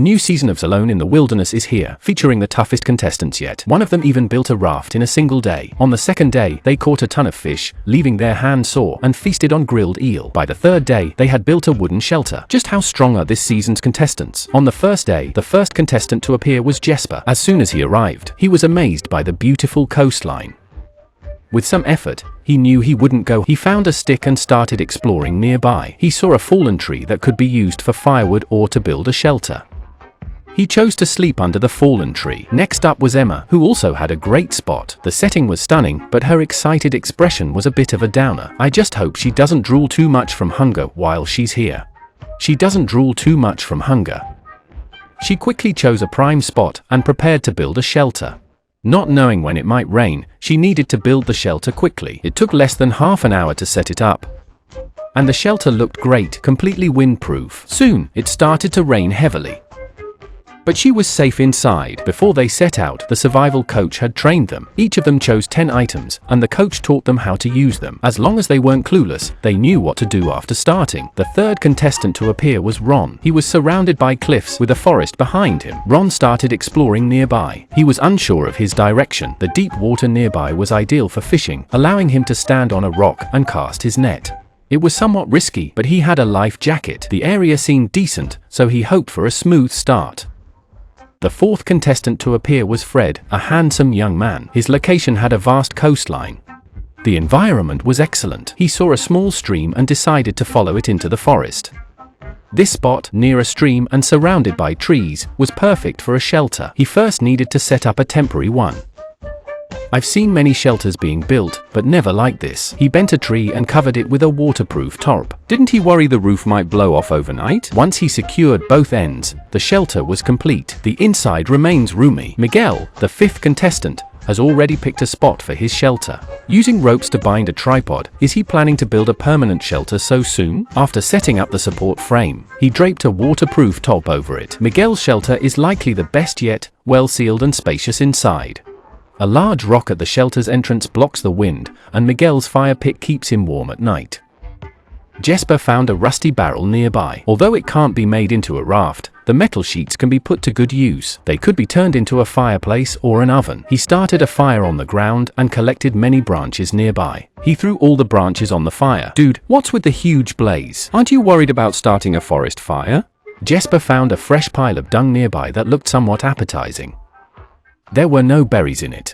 new season of Alone in the Wilderness is here, featuring the toughest contestants yet. One of them even built a raft in a single day. On the second day, they caught a ton of fish, leaving their hands sore, and feasted on grilled eel. By the third day, they had built a wooden shelter. Just how strong are this season's contestants? On the first day, the first contestant to appear was Jesper. As soon as he arrived, he was amazed by the beautiful coastline. With some effort, he knew he wouldn't go. He found a stick and started exploring nearby. He saw a fallen tree that could be used for firewood or to build a shelter. He chose to sleep under the fallen tree. Next up was Emma, who also had a great spot. The setting was stunning, but her excited expression was a bit of a downer. I just hope she doesn't drool too much from hunger while she's here. She doesn't drool too much from hunger. She quickly chose a prime spot and prepared to build a shelter. Not knowing when it might rain, she needed to build the shelter quickly. It took less than half an hour to set it up, and the shelter looked great, completely windproof. Soon, it started to rain heavily, but she was safe inside. Before they set out, the survival coach had trained them. Each of them chose 10 items, and the coach taught them how to use them. As long as they weren't clueless, they knew what to do after starting. The third contestant to appear was Ron. He was surrounded by cliffs with a forest behind him. Ron started exploring nearby. He was unsure of his direction. The deep water nearby was ideal for fishing, allowing him to stand on a rock and cast his net. It was somewhat risky, but he had a life jacket. The area seemed decent, so he hoped for a smooth start. The fourth contestant to appear was Fred, a handsome young man. His location had a vast coastline. The environment was excellent. He saw a small stream and decided to follow it into the forest. This spot, near a stream and surrounded by trees, was perfect for a shelter. He first needed to set up a temporary one. I've seen many shelters being built, but never like this. He bent a tree and covered it with a waterproof tarp. Didn't he worry the roof might blow off overnight? Once he secured both ends, the shelter was complete. The inside remains roomy. Miguel, the fifth contestant, has already picked a spot for his shelter. Using ropes to bind a tripod, is he planning to build a permanent shelter so soon? After setting up the support frame, he draped a waterproof top over it. Miguel's shelter is likely the best yet, well sealed and spacious inside. A large rock at the shelter's entrance blocks the wind, and Miguel's fire pit keeps him warm at night. Jesper found a rusty barrel nearby. Although it can't be made into a raft, the metal sheets can be put to good use. They could be turned into a fireplace or an oven. He started a fire on the ground and collected many branches nearby. He threw all the branches on the fire. Dude, what's with the huge blaze? Aren't you worried about starting a forest fire? Jesper found a fresh pile of dung nearby that looked somewhat appetizing. There were no berries in it.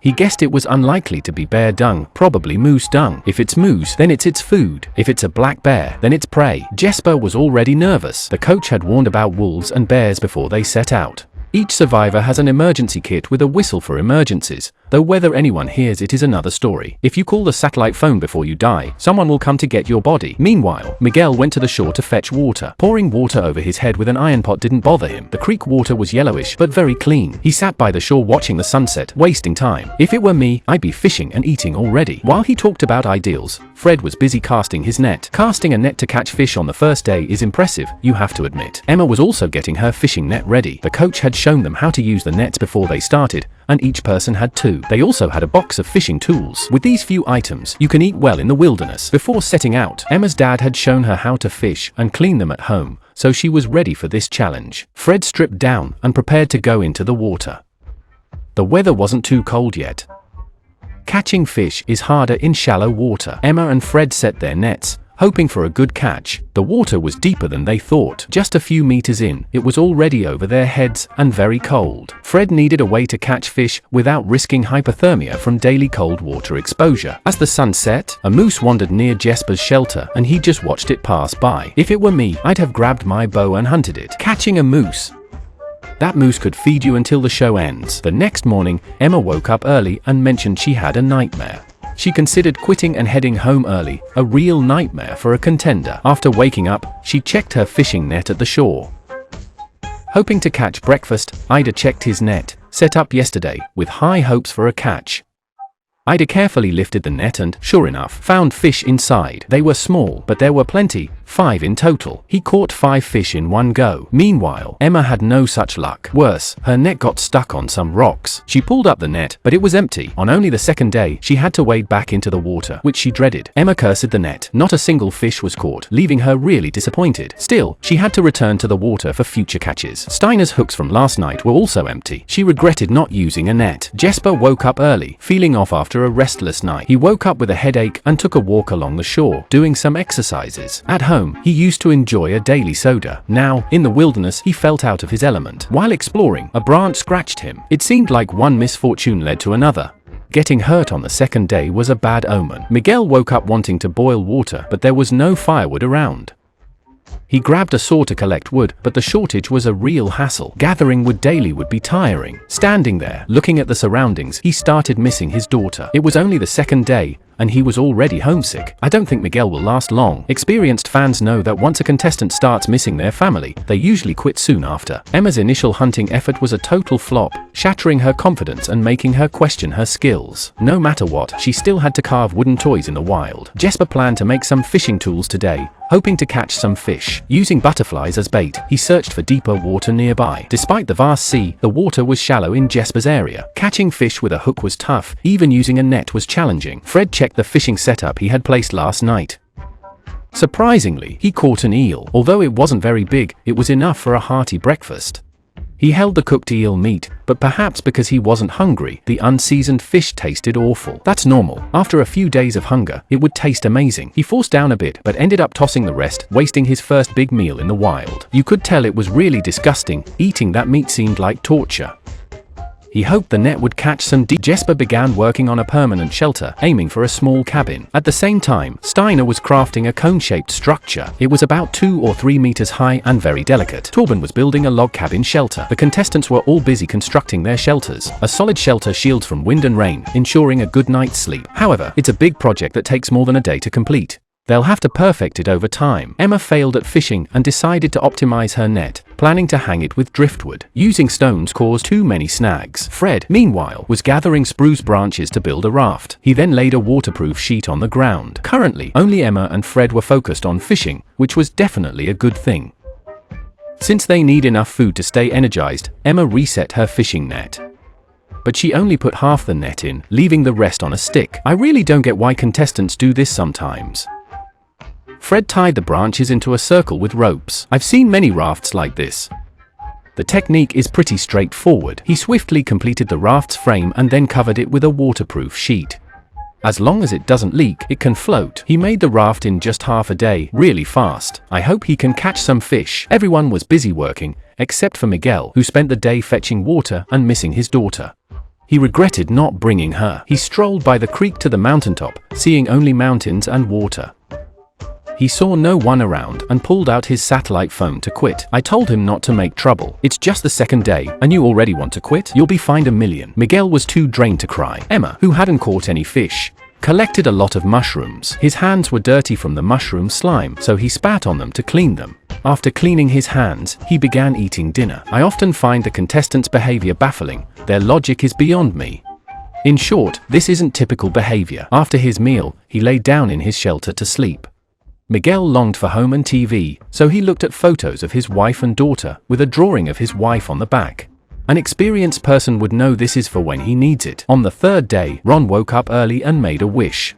He guessed it was unlikely to be bear dung, probably moose dung. If it's moose, then it's its food. If it's a black bear, then it's prey. Jesper was already nervous. The coach had warned about wolves and bears before they set out. Each survivor has an emergency kit with a whistle for emergencies, though whether anyone hears it is another story. If you call the satellite phone before you die, someone will come to get your body. Meanwhile, Miguel went to the shore to fetch water. Pouring water over his head with an iron pot didn't bother him. The creek water was yellowish, but very clean. He sat by the shore watching the sunset, wasting time. If it were me, I'd be fishing and eating already. While he talked about ideals, Fred was busy casting his net. Casting a net to catch fish on the first day is impressive, you have to admit. Emma was also getting her fishing net ready. The coach had shown them how to use the nets before they started, and each person had 2. They also had a box of fishing tools. With these few items, you can eat well in the wilderness. Before setting out, Emma's dad had shown her how to fish and clean them at home, so she was ready for this challenge. Fred stripped down and prepared to go into the water. The weather wasn't too cold yet. Catching fish is harder in shallow water. Emma and Fred set their nets, hoping for a good catch. The water was deeper than they thought. Just a few meters in, it was already over their heads and very cold. Fred needed a way to catch fish without risking hypothermia from daily cold water exposure. As the sun set, a moose wandered near Jesper's shelter, and he just watched it pass by. If it were me, I'd have grabbed my bow and hunted it. Catching a moose. That moose could feed you until the show ends. The next morning, Emma woke up early and mentioned she had a nightmare. She considered quitting and heading home early, a real nightmare for a contender. After waking up, she checked her fishing net at the shore. Hoping to catch breakfast, Ida checked his net, set up yesterday, with high hopes for a catch. Ida carefully lifted the net and, sure enough, found fish inside. They were small, but there were plenty, 5 in total. He caught 5 fish in one go. Meanwhile, Emma had no such luck. Worse, her net got stuck on some rocks. She pulled up the net, but it was empty. On only the second day, she had to wade back into the water, which she dreaded. Emma cursed the net. Not a single fish was caught, leaving her really disappointed. Still, she had to return to the water for future catches. Steiner's hooks from last night were also empty. She regretted not using a net. Jesper woke up early, feeling off after a restless night. He woke up with a headache and took a walk along the shore, doing some exercises. At home, he used to enjoy a daily soda. Now, in the wilderness, he felt out of his element. While exploring, a branch scratched him. It seemed like one misfortune led to another. Getting hurt on the second day was a bad omen. Miguel woke up wanting to boil water, but there was no firewood around. He grabbed a saw to collect wood, but the shortage was a real hassle. Gathering wood daily would be tiring. Standing there, looking at the surroundings, he started missing his daughter. It was only the second day, and he was already homesick. I don't think Miguel will last long. Experienced fans know that once a contestant starts missing their family, they usually quit soon after. Emma's initial hunting effort was a total flop, shattering her confidence and making her question her skills. No matter what, she still had to carve wooden toys in the wild. Jesper planned to make some fishing tools today, hoping to catch some fish. Using butterflies as bait, he searched for deeper water nearby. Despite the vast sea, the water was shallow in Jesper's area. Catching fish with a hook was tough, even using a net was challenging. Fred checked the fishing setup he had placed last night. Surprisingly, he caught an eel. Although it wasn't very big, it was enough for a hearty breakfast. He held the cooked eel meat, but perhaps because he wasn't hungry, the unseasoned fish tasted awful. That's normal. After a few days of hunger, it would taste amazing. He forced down a bit, but ended up tossing the rest, wasting his first big meal in the wild. You could tell it was really disgusting. Eating that meat seemed like torture. He hoped the net would catch some deep. Jesper began working on a permanent shelter, aiming for a small cabin. At the same time, Steiner was crafting a cone-shaped structure. It was about 2 or 3 meters high and very delicate. Tobin was building a log cabin shelter. The contestants were all busy constructing their shelters. A solid shelter shields from wind and rain, ensuring a good night's sleep. However, it's a big project that takes more than a day to complete. They'll have to perfect it over time. Emma failed at fishing and decided to optimize her net, planning to hang it with driftwood. Using stones caused too many snags. Fred, meanwhile, was gathering spruce branches to build a raft. He then laid a waterproof sheet on the ground. Currently, only Emma and Fred were focused on fishing, which was definitely a good thing. Since they need enough food to stay energized, Emma reset her fishing net. But she only put half the net in, leaving the rest on a stick. I really don't get why contestants do this sometimes. Fred tied the branches into a circle with ropes. I've seen many rafts like this. The technique is pretty straightforward. He swiftly completed the raft's frame and then covered it with a waterproof sheet. As long as it doesn't leak, it can float. He made the raft in just half a day, really fast. I hope he can catch some fish. Everyone was busy working, except for Miguel, who spent the day fetching water and missing his daughter. He regretted not bringing her. He strolled by the creek to the mountaintop, seeing only mountains and water. He saw no one around and pulled out his satellite phone to quit. I told him not to make trouble. It's just the second day, and you already want to quit? You'll be fined $1 million. Miguel was too drained to cry. Emma, who hadn't caught any fish, collected a lot of mushrooms. His hands were dirty from the mushroom slime, so he spat on them to clean them. After cleaning his hands, he began eating dinner. I often find the contestants' behavior baffling. Their logic is beyond me. In short, this isn't typical behavior. After his meal, he lay down in his shelter to sleep. Miguel longed for home and TV, so he looked at photos of his wife and daughter, with a drawing of his wife on the back. An experienced person would know this is for when he needs it. On the third day, Ron woke up early and made a wish.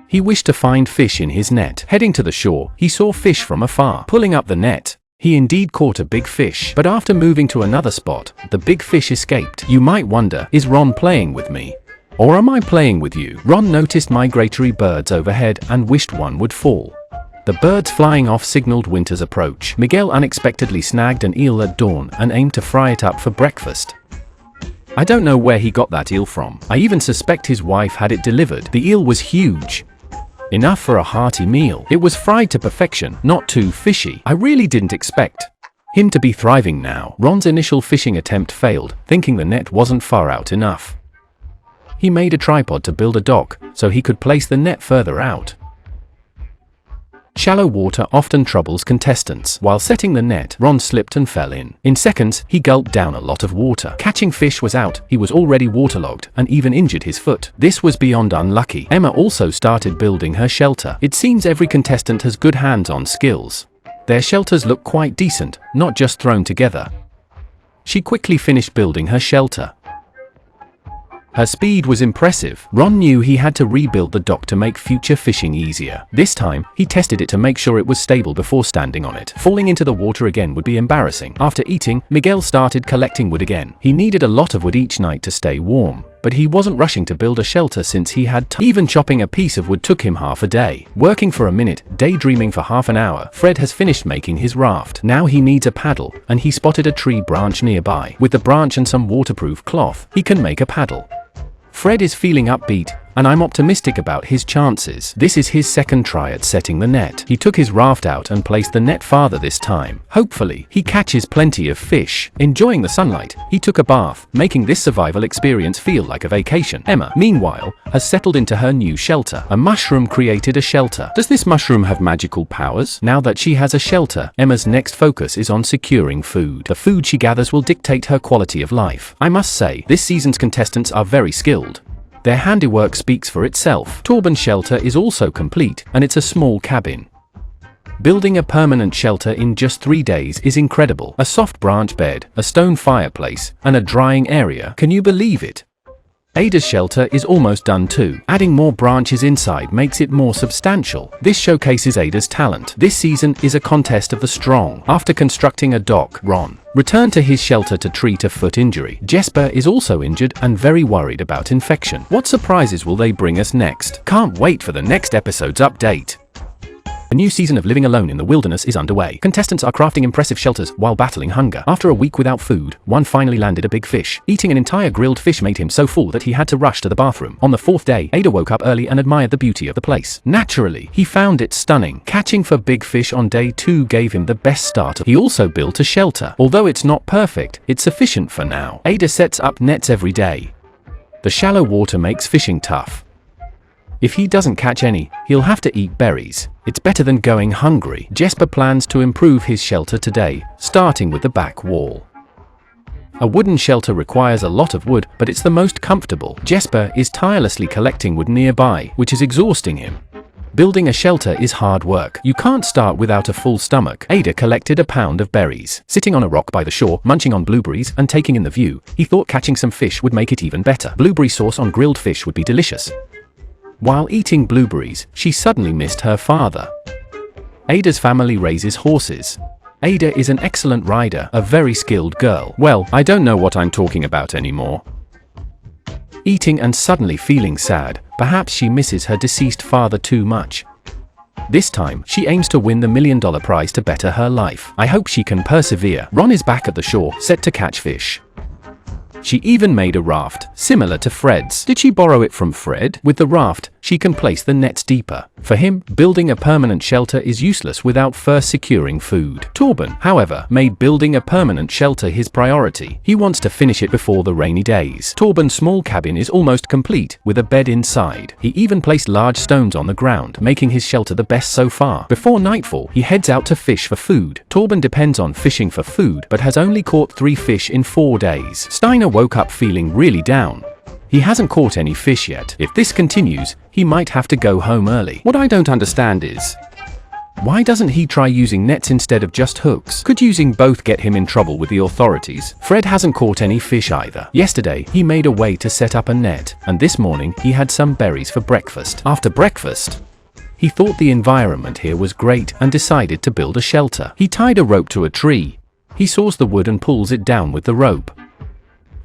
He wished to find fish in his net. Heading to the shore, he saw fish from afar. Pulling up the net, he indeed caught a big fish. But after moving to another spot, the big fish escaped. You might wonder, is Ron playing with me? Or am I playing with you? Ron noticed migratory birds overhead and wished one would fall. The birds flying off signaled winter's approach. Miguel unexpectedly snagged an eel at dawn and aimed to fry it up for breakfast. I don't know where he got that eel from. I even suspect his wife had it delivered. The eel was huge. Enough for a hearty meal. It was fried to perfection, not too fishy. I really didn't expect him to be thriving now. Ron's initial fishing attempt failed, thinking the net wasn't far out enough. He made a tripod to build a dock, so he could place the net further out. Shallow water often troubles contestants. While setting the net, Ron slipped and fell in. In seconds, he gulped down a lot of water. Catching fish was out, he was already waterlogged, and even injured his foot. This was beyond unlucky. Emma also started building her shelter. It seems every contestant has good hands-on skills. Their shelters look quite decent, not just thrown together. She quickly finished building her shelter. Her speed was impressive. Ron knew he had to rebuild the dock to make future fishing easier. This time, he tested it to make sure it was stable before standing on it. Falling into the water again would be embarrassing. After eating, Miguel started collecting wood again. He needed a lot of wood each night to stay warm, but he wasn't rushing to build a shelter since he had time. Even chopping a piece of wood took him half a day. Working for a minute, daydreaming for half an hour, Fred has finished making his raft. Now he needs a paddle, and he spotted a tree branch nearby. With the branch and some waterproof cloth, he can make a paddle. Fred is feeling upbeat, and I'm optimistic about his chances. This is his second try at setting the net. He took his raft out and placed the net farther this time. Hopefully, he catches plenty of fish. Enjoying the sunlight, he took a bath, making this survival experience feel like a vacation. Emma, meanwhile, has settled into her new shelter. A mushroom created a shelter. Does this mushroom have magical powers? Now that she has a shelter, Emma's next focus is on securing food. The food she gathers will dictate her quality of life. I must say, this season's contestants are very skilled. Their handiwork speaks for itself. Tobin's shelter is also complete, and it's a small cabin. Building a permanent shelter in just 3 days is incredible. A soft branch bed, a stone fireplace, and a drying area. Can you believe it? Ada's shelter is almost done too. Adding more branches inside makes it more substantial. This showcases Ada's talent. This season is a contest of the strong. After constructing a dock, Ron returned to his shelter to treat a foot injury. Jesper is also injured and very worried about infection. What surprises will they bring us next? Can't wait for the next episode's update. A new season of living alone in the wilderness is underway. Contestants are crafting impressive shelters while battling hunger. After a week without food, one finally landed a big fish. Eating an entire grilled fish made him so full that he had to rush to the bathroom. On the 4th day, Ada woke up early and admired the beauty of the place. Naturally, he found it stunning. Catching for big fish on day 2 gave him the best start. He also built a shelter. Although it's not perfect, it's sufficient for now. Ada sets up nets every day. The shallow water makes fishing tough. If he doesn't catch any, he'll have to eat berries. It's better than going hungry. Jesper plans to improve his shelter today, starting with the back wall. A wooden shelter requires a lot of wood, but it's the most comfortable. Jesper is tirelessly collecting wood nearby, which is exhausting him. Building a shelter is hard work. You can't start without a full stomach. Ada collected a pound of berries. Sitting on a rock by the shore, munching on blueberries and taking in the view, he thought catching some fish would make it even better. Blueberry sauce on grilled fish would be delicious. While eating blueberries, she suddenly missed her father. Ada's family raises horses. Ada is an excellent rider, a very skilled girl. Well, I don't know what I'm talking about anymore. Eating and suddenly feeling sad, perhaps she misses her deceased father too much. This time, she aims to win the $1 million prize to better her life. I hope she can persevere. Ron is back at the shore, set to catch fish. She even made a raft, similar to Fred's. Did she borrow it from Fred? With the raft, she can place the nets deeper. For him, building a permanent shelter is useless without first securing food. Tobin, however, made building a permanent shelter his priority. He wants to finish it before the rainy days. Tobin's small cabin is almost complete, with a bed inside. He even placed large stones on the ground, making his shelter the best so far. Before nightfall, he heads out to fish for food. Tobin depends on fishing for food, but has only caught 3 fish in 4 days. Steiner woke up feeling really down. He hasn't caught any fish yet. If this continues, he might have to go home early. What I don't understand is, why doesn't he try using nets instead of just hooks? Could using both get him in trouble with the authorities? Fred hasn't caught any fish either. Yesterday, he made a way to set up a net, and this morning, he had some berries for breakfast. After breakfast, he thought the environment here was great and decided to build a shelter. He tied a rope to a tree. He saws the wood and pulls it down with the rope.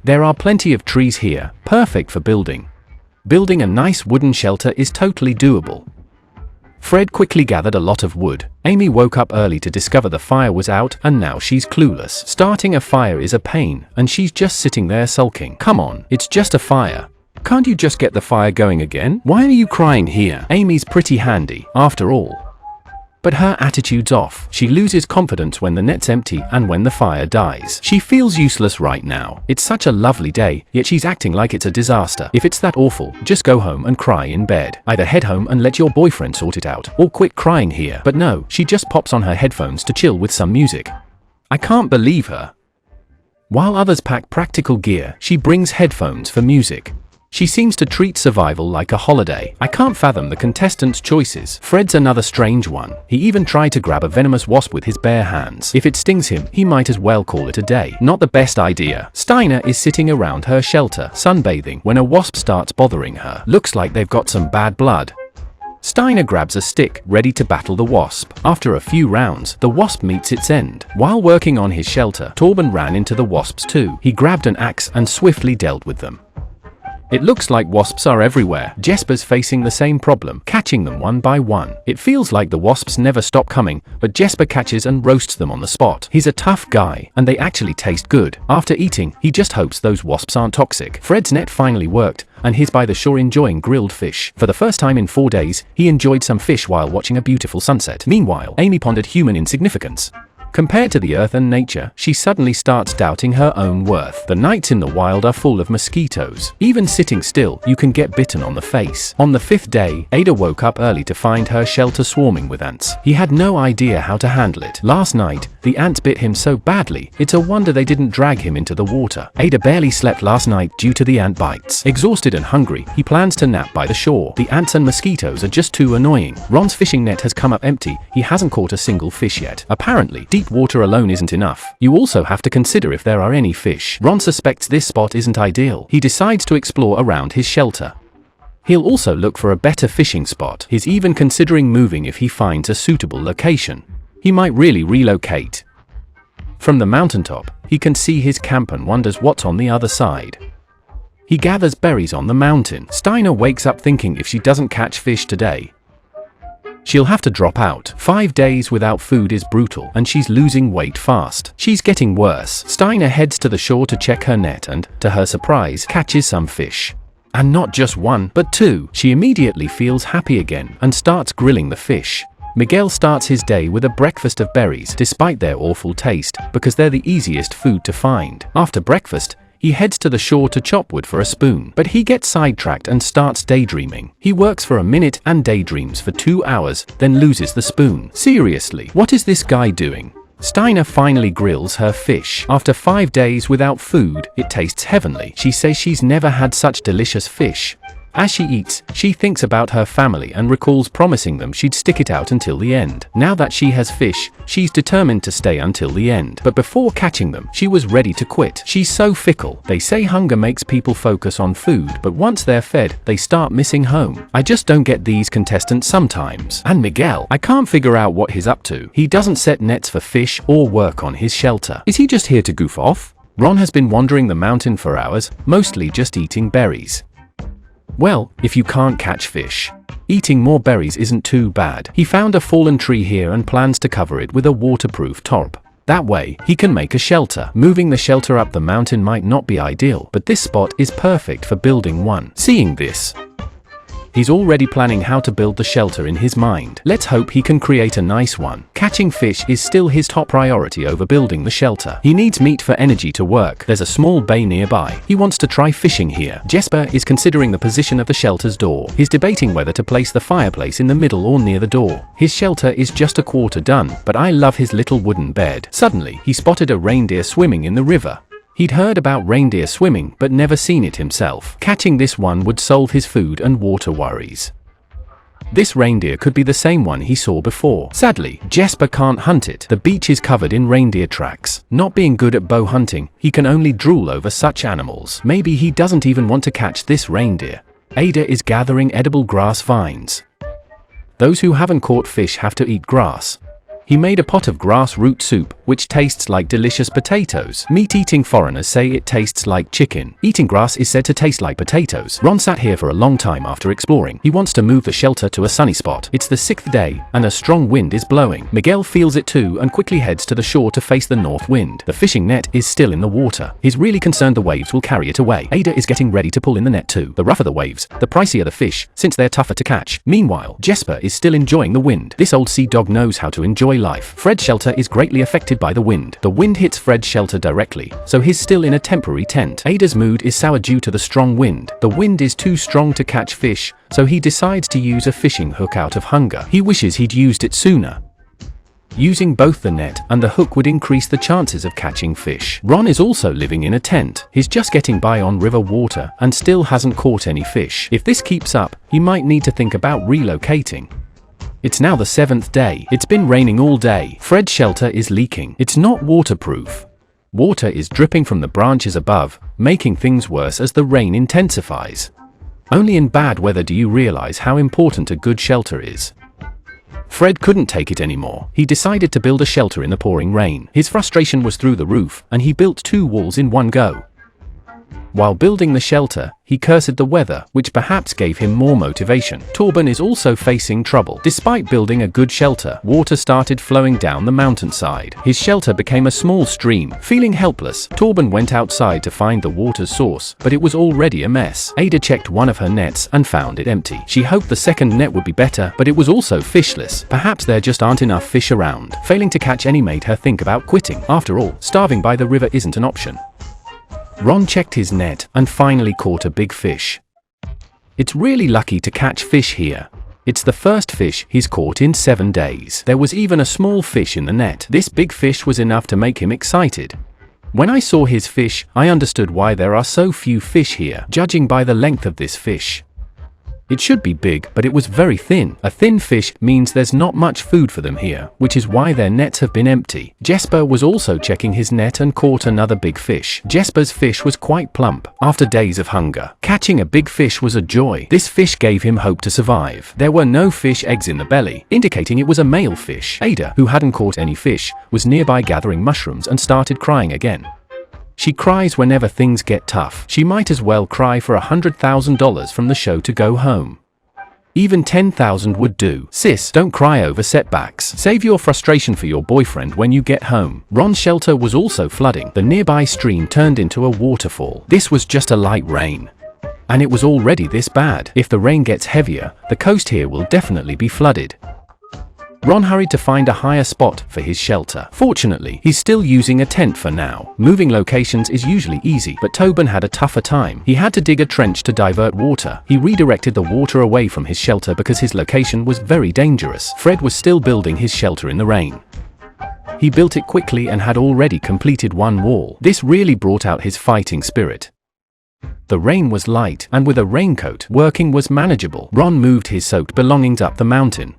There are plenty of trees here, perfect for building. Building a nice wooden shelter is totally doable. Fred quickly gathered a lot of wood. Amy woke up early to discover the fire was out, and now she's clueless. Starting a fire is a pain, and she's just sitting there sulking. Come on, it's just a fire. Can't you just get the fire going again? Why are you crying here? Amy's pretty handy, after all. But her attitude's off. She loses confidence when the net's empty and when the fire dies. She feels useless right now. It's such a lovely day, yet she's acting like it's a disaster. If it's that awful, just go home and cry in bed. Either head home and let your boyfriend sort it out, or quit crying here. But no, she just pops on her headphones to chill with some music. I can't believe her. While others pack practical gear, she brings headphones for music. She seems to treat survival like a holiday. I can't fathom the contestants' choices. Fred's another strange one. He even tried to grab a venomous wasp with his bare hands. If it stings him, he might as well call it a day. Not the best idea. Steiner is sitting around her shelter, sunbathing, when a wasp starts bothering her. Looks like they've got some bad blood. Steiner grabs a stick, ready to battle the wasp. After a few rounds, the wasp meets its end. While working on his shelter, Tobin ran into the wasps too. He grabbed an axe and swiftly dealt with them. It looks like wasps are everywhere. Jesper's facing the same problem, catching them one by one. It feels like the wasps never stop coming, but Jesper catches and roasts them on the spot. He's a tough guy, and they actually taste good. After eating, he just hopes those wasps aren't toxic. Fred's net finally worked, and he's by the shore enjoying grilled fish. For the first time in 4 days, he enjoyed some fish while watching a beautiful sunset. Meanwhile, Amy pondered human insignificance. Compared to the earth and nature, she suddenly starts doubting her own worth. The nights in the wild are full of mosquitoes. Even sitting still, you can get bitten on the face. On the 5th day, Ada woke up early to find her shelter swarming with ants. He had no idea how to handle it. Last night, the ants bit him so badly, it's a wonder they didn't drag him into the water. Ada barely slept last night due to the ant bites. Exhausted and hungry, he plans to nap by the shore. The ants and mosquitoes are just too annoying. Ron's fishing net has come up empty. He hasn't caught a single fish yet. Apparently, deep water alone isn't enough. You also have to consider if there are any fish. Ron suspects this spot isn't ideal. He decides to explore around his shelter. He'll also look for a better fishing spot. He's even considering moving if he finds a suitable location. He might really relocate. From the mountaintop, he can see his camp and wonders what's on the other side. He gathers berries on the mountain. Steiner wakes up thinking if she doesn't catch fish today, she'll have to drop out. 5 days without food is brutal, and she's losing weight fast. She's getting worse. Steiner heads to the shore to check her net and, to her surprise, catches some fish. And not just one, but 2. She immediately feels happy again and starts grilling the fish. Miguel starts his day with a breakfast of berries, despite their awful taste, because they're the easiest food to find. After breakfast, he heads to the shore to chop wood for a spoon, but he gets sidetracked and starts daydreaming. He works for a minute and daydreams for 2 hours, then loses the spoon. Seriously, what is this guy doing? Steiner finally grills her fish. After 5 days without food, it tastes heavenly. She says she's never had such delicious fish. As she eats, she thinks about her family and recalls promising them she'd stick it out until the end. Now that she has fish, she's determined to stay until the end. But before catching them, she was ready to quit. She's so fickle. They say hunger makes people focus on food, but once they're fed, they start missing home. I just don't get these contestants sometimes. And Miguel, I can't figure out what he's up to. He doesn't set nets for fish or work on his shelter. Is he just here to goof off? Ron has been wandering the mountain for hours, mostly just eating berries. Well, if you can't catch fish, eating more berries isn't too bad. He found a fallen tree here and plans to cover it with a waterproof tarp. That way, he can make a shelter. Moving the shelter up the mountain might not be ideal, but this spot is perfect for building one. Seeing this, he's already planning how to build the shelter in his mind. Let's hope he can create a nice one. Catching fish is still his top priority over building the shelter. He needs meat for energy to work. There's a small bay nearby. He wants to try fishing here. Jesper is considering the position of the shelter's door. He's debating whether to place the fireplace in the middle or near the door. His shelter is just a quarter done, but I love his little wooden bed. Suddenly, he spotted a reindeer swimming in the river. He'd heard about reindeer swimming, but never seen it himself. Catching this one would solve his food and water worries. This reindeer could be the same one he saw before. Sadly, Jesper can't hunt it. The beach is covered in reindeer tracks. Not being good at bow hunting, he can only drool over such animals. Maybe he doesn't even want to catch this reindeer. Ada is gathering edible grass vines. Those who haven't caught fish have to eat grass. He made a pot of grass root soup, which tastes like delicious potatoes. Meat-eating foreigners say it tastes like chicken. Eating grass is said to taste like potatoes. Ron sat here for a long time after exploring. He wants to move the shelter to a sunny spot. It's the 6th day, and a strong wind is blowing. Miguel feels it too and quickly heads to the shore to face the north wind. The fishing net is still in the water. He's really concerned the waves will carry it away. Ada is getting ready to pull in the net too. The rougher the waves, the pricier the fish, since they're tougher to catch. Meanwhile, Jesper is still enjoying the wind. This old sea dog knows how to enjoy life. Fred's shelter is greatly affected by the wind. The wind hits Fred's shelter directly, so he's still in a temporary tent. Ada's mood is sour due to the strong wind. The wind is too strong to catch fish, so he decides to use a fishing hook out of hunger. He wishes he'd used it sooner. Using both the net and the hook would increase the chances of catching fish. Ron is also living in a tent. He's just getting by on river water and still hasn't caught any fish. If this keeps up, he might need to think about relocating. It's now the 7th day. It's been raining all day. Fred's shelter is leaking. It's not waterproof. Water is dripping from the branches above, making things worse as the rain intensifies. Only in bad weather do you realize how important a good shelter is. Fred couldn't take it anymore. He decided to build a shelter in the pouring rain. His frustration was through the roof, and he built 2 walls in one go. While building the shelter, he cursed the weather, which perhaps gave him more motivation. Tobin is also facing trouble. Despite building a good shelter, water started flowing down the mountainside. His shelter became a small stream. Feeling helpless, Tobin went outside to find the water's source, but it was already a mess. Ada checked one of her nets and found it empty. She hoped the second net would be better, but it was also fishless. Perhaps there just aren't enough fish around. Failing to catch any made her think about quitting. After all, starving by the river isn't an option. Ron checked his net and finally caught a big fish. It's really lucky to catch fish here. It's the first fish he's caught in 7 days. There was even a small fish in the net. This big fish was enough to make him excited. When I saw his fish, I understood why there are so few fish here, judging by the length of this fish. It should be big, but it was very thin. A thin fish means there's not much food for them here, which is why their nets have been empty. Jesper was also checking his net and caught another big fish. Jesper's fish was quite plump, after days of hunger. Catching a big fish was a joy. This fish gave him hope to survive. There were no fish eggs in the belly, indicating it was a male fish. Ada, who hadn't caught any fish, was nearby gathering mushrooms and started crying again. She cries whenever things get tough. She might as well cry for $100,000 from the show to go home. Even $10,000 would do. Sis, don't cry over setbacks. Save your frustration for your boyfriend when you get home. Ron's shelter was also flooding. The nearby stream turned into a waterfall. This was just a light rain. And it was already this bad. If the rain gets heavier, the coast here will definitely be flooded. Ron hurried to find a higher spot for his shelter. Fortunately, he's still using a tent for now. Moving locations is usually easy, but Tobin had a tougher time. He had to dig a trench to divert water. He redirected the water away from his shelter because his location was very dangerous. Fred was still building his shelter in the rain. He built it quickly and had already completed 1 wall. This really brought out his fighting spirit. The rain was light, and with a raincoat, working was manageable. Ron moved his soaked belongings up the mountain.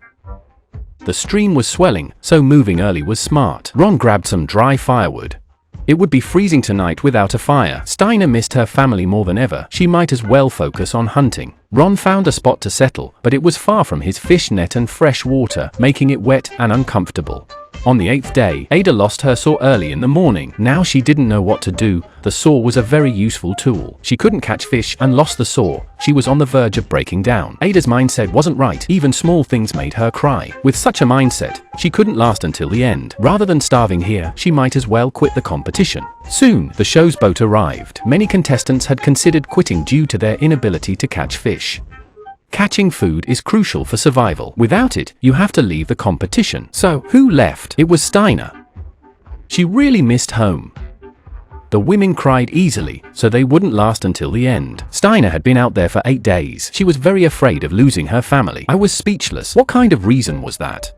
The stream was swelling, so moving early was smart. Ron grabbed some dry firewood. It would be freezing tonight without a fire. Steiner missed her family more than ever. She might as well focus on hunting. Ron found a spot to settle, but it was far from his fish net and fresh water, making it wet and uncomfortable. On the 8th day, Ada lost her saw early in the morning. Now she didn't know what to do. The saw was a very useful tool. She couldn't catch fish and lost the saw. She was on the verge of breaking down. Ada's mindset wasn't right. Even small things made her cry. With such a mindset, she couldn't last until the end. Rather than starving here, she might as well quit the competition. Soon, the show's boat arrived. Many contestants had considered quitting due to their inability to catch fish. Catching food is crucial for survival. Without it, you have to leave the competition. So, who left? It was Steiner. She really missed home. The women cried easily, so they wouldn't last until the end. Steiner had been out there for 8 days. She was very afraid of losing her family. I was speechless. What kind of reason was that?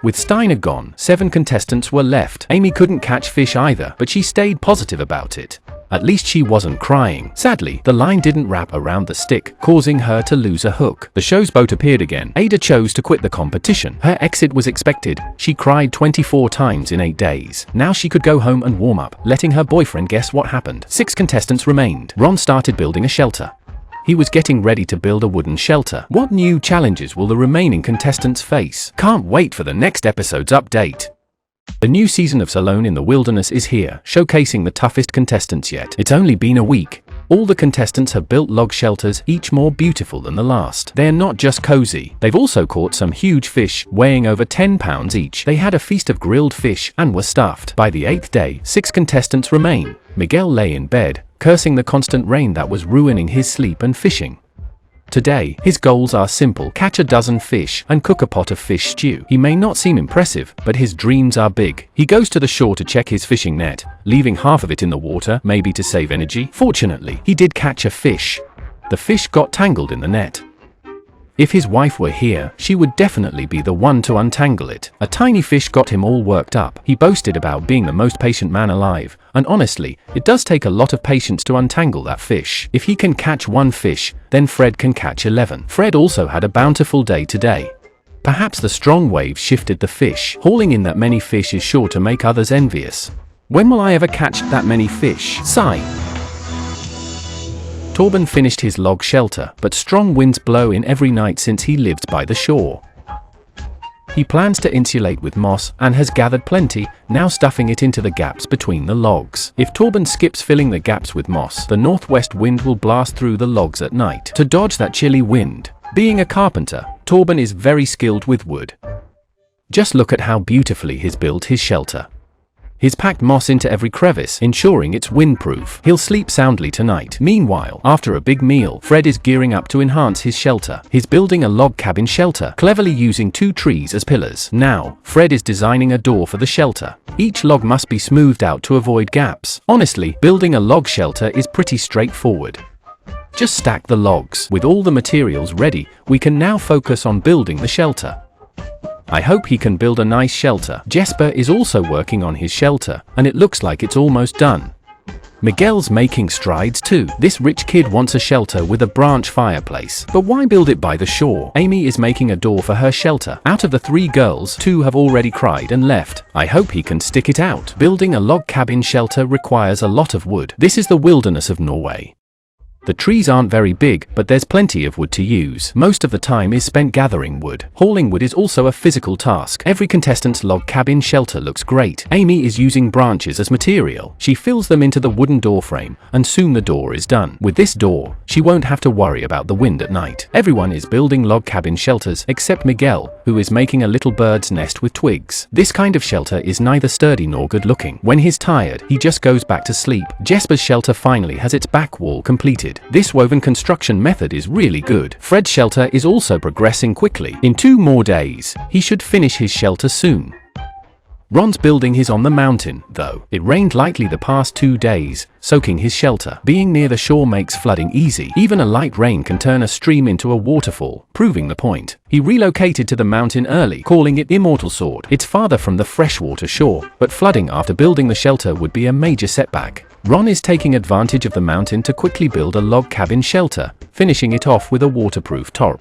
With Steiner gone, 7 contestants were left. Amy couldn't catch fish either, but she stayed positive about it. At least she wasn't crying. Sadly, the line didn't wrap around the stick, causing her to lose a hook. The show's boat appeared again. Ada chose to quit the competition. Her exit was expected. She cried 24 times in 8 days. Now she could go home and warm up, letting her boyfriend guess what happened. 6 contestants remained. Ron started building a shelter. He was getting ready to build a wooden shelter. What new challenges will the remaining contestants face? Can't wait for the next episode's update. The new season of Alone in the Wilderness is here, showcasing the toughest contestants yet. It's only been a week. All the contestants have built log shelters, each more beautiful than the last. They're not just cozy, they've also caught some huge fish, weighing over 10 pounds each. They had a feast of grilled fish and were stuffed. By the 8th day, 6 contestants remain. Miguel lay in bed, cursing the constant rain that was ruining his sleep and fishing. Today, his goals are simple: catch a dozen fish and cook a pot of fish stew. He may not seem impressive, but his dreams are big. He goes to the shore to check his fishing net, leaving half of it in the water, maybe to save energy. Fortunately, he did catch a fish. The fish got tangled in the net. If his wife were here, she would definitely be the one to untangle it. A tiny fish got him all worked up. He boasted about being the most patient man alive, and honestly, it does take a lot of patience to untangle that fish. If he can catch one fish, then Fred can catch 11. Fred also had a bountiful day today. Perhaps the strong wave shifted the fish. Hauling in that many fish is sure to make others envious. When will I ever catch that many fish? Sigh. Tobin finished his log shelter, but strong winds blow in every night since he lives by the shore. He plans to insulate with moss and has gathered plenty, now stuffing it into the gaps between the logs. If Tobin skips filling the gaps with moss, the northwest wind will blast through the logs at night. To dodge that chilly wind, being a carpenter, Tobin is very skilled with wood. Just look at how beautifully he's built his shelter. He's packed moss into every crevice, ensuring it's windproof. He'll sleep soundly tonight. Meanwhile, after a big meal, Fred is gearing up to enhance his shelter. He's building a log cabin shelter, cleverly using 2 trees as pillars. Now, Fred is designing a door for the shelter. Each log must be smoothed out to avoid gaps. Honestly, building a log shelter is pretty straightforward. Just stack the logs. With all the materials ready, we can now focus on building the shelter. I hope he can build a nice shelter. Jesper is also working on his shelter, and it looks like it's almost done. Miguel's making strides too. This rich kid wants a shelter with a branch fireplace. But why build it by the shore? Amy is making a door for her shelter. Out of the 3 girls, 2 have already cried and left. I hope he can stick it out. Building a log cabin shelter requires a lot of wood. This is the wilderness of Norway. The trees aren't very big, but there's plenty of wood to use. Most of the time is spent gathering wood. Hauling wood is also a physical task. Every contestant's log cabin shelter looks great. Amy is using branches as material. She fills them into the wooden door frame, and soon the door is done. With this door, she won't have to worry about the wind at night. Everyone is building log cabin shelters, except Miguel, who is making a little bird's nest with twigs. This kind of shelter is neither sturdy nor good looking. When he's tired, he just goes back to sleep. Jesper's shelter finally has its back wall completed. This woven construction method is really good. Fred's shelter is also progressing quickly. In 2 more days, he should finish his shelter soon. Ron's building his on the mountain, though. It rained lightly the past 2 days, soaking his shelter. Being near the shore makes flooding easy. Even a light rain can turn a stream into a waterfall, proving the point. He relocated to the mountain early, calling it Immortal Sword. It's farther from the freshwater shore, but flooding after building the shelter would be a major setback. Ron is taking advantage of the mountain to quickly build a log cabin shelter, finishing it off with a waterproof tarp.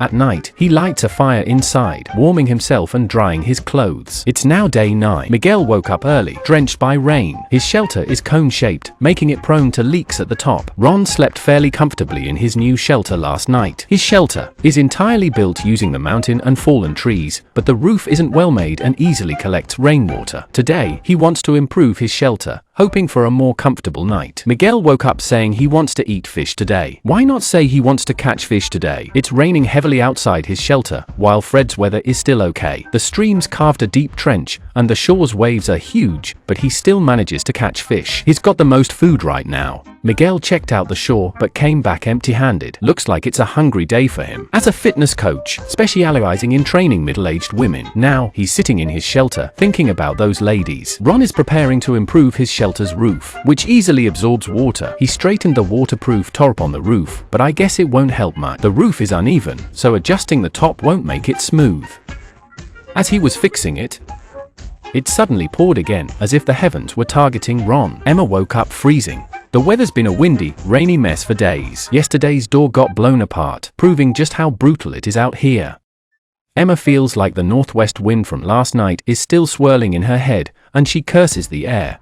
At night, he lights a fire inside, warming himself and drying his clothes. It's now day 9. Miguel woke up early, drenched by rain. His shelter is cone-shaped, making it prone to leaks at the top. Ron slept fairly comfortably in his new shelter last night. His shelter is entirely built using the mountain and fallen trees, but the roof isn't well made and easily collects rainwater. Today, he wants to improve his shelter, hoping for a more comfortable night. Miguel woke up saying he wants to eat fish today. Why not say he wants to catch fish today? It's raining heavily outside his shelter, while Fred's weather is still okay. The streams carved a deep trench, and the shore's waves are huge, but he still manages to catch fish. He's got the most food right now. Miguel checked out the shore, but came back empty-handed. Looks like it's a hungry day for him. As a fitness coach, specializing in training middle-aged women, now he's sitting in his shelter, thinking about those ladies. Ron is preparing to improve his shelter's roof, which easily absorbs water. He straightened the waterproof tarp on the roof, but I guess it won't help much. The roof is uneven, so adjusting the top won't make it smooth. As he was fixing it, it suddenly poured again, as if the heavens were targeting Ron. Emma woke up freezing. The weather's been a windy, rainy mess for days. Yesterday's door got blown apart, proving just how brutal it is out here. Emma feels like the northwest wind from last night is still swirling in her head, and she curses the air.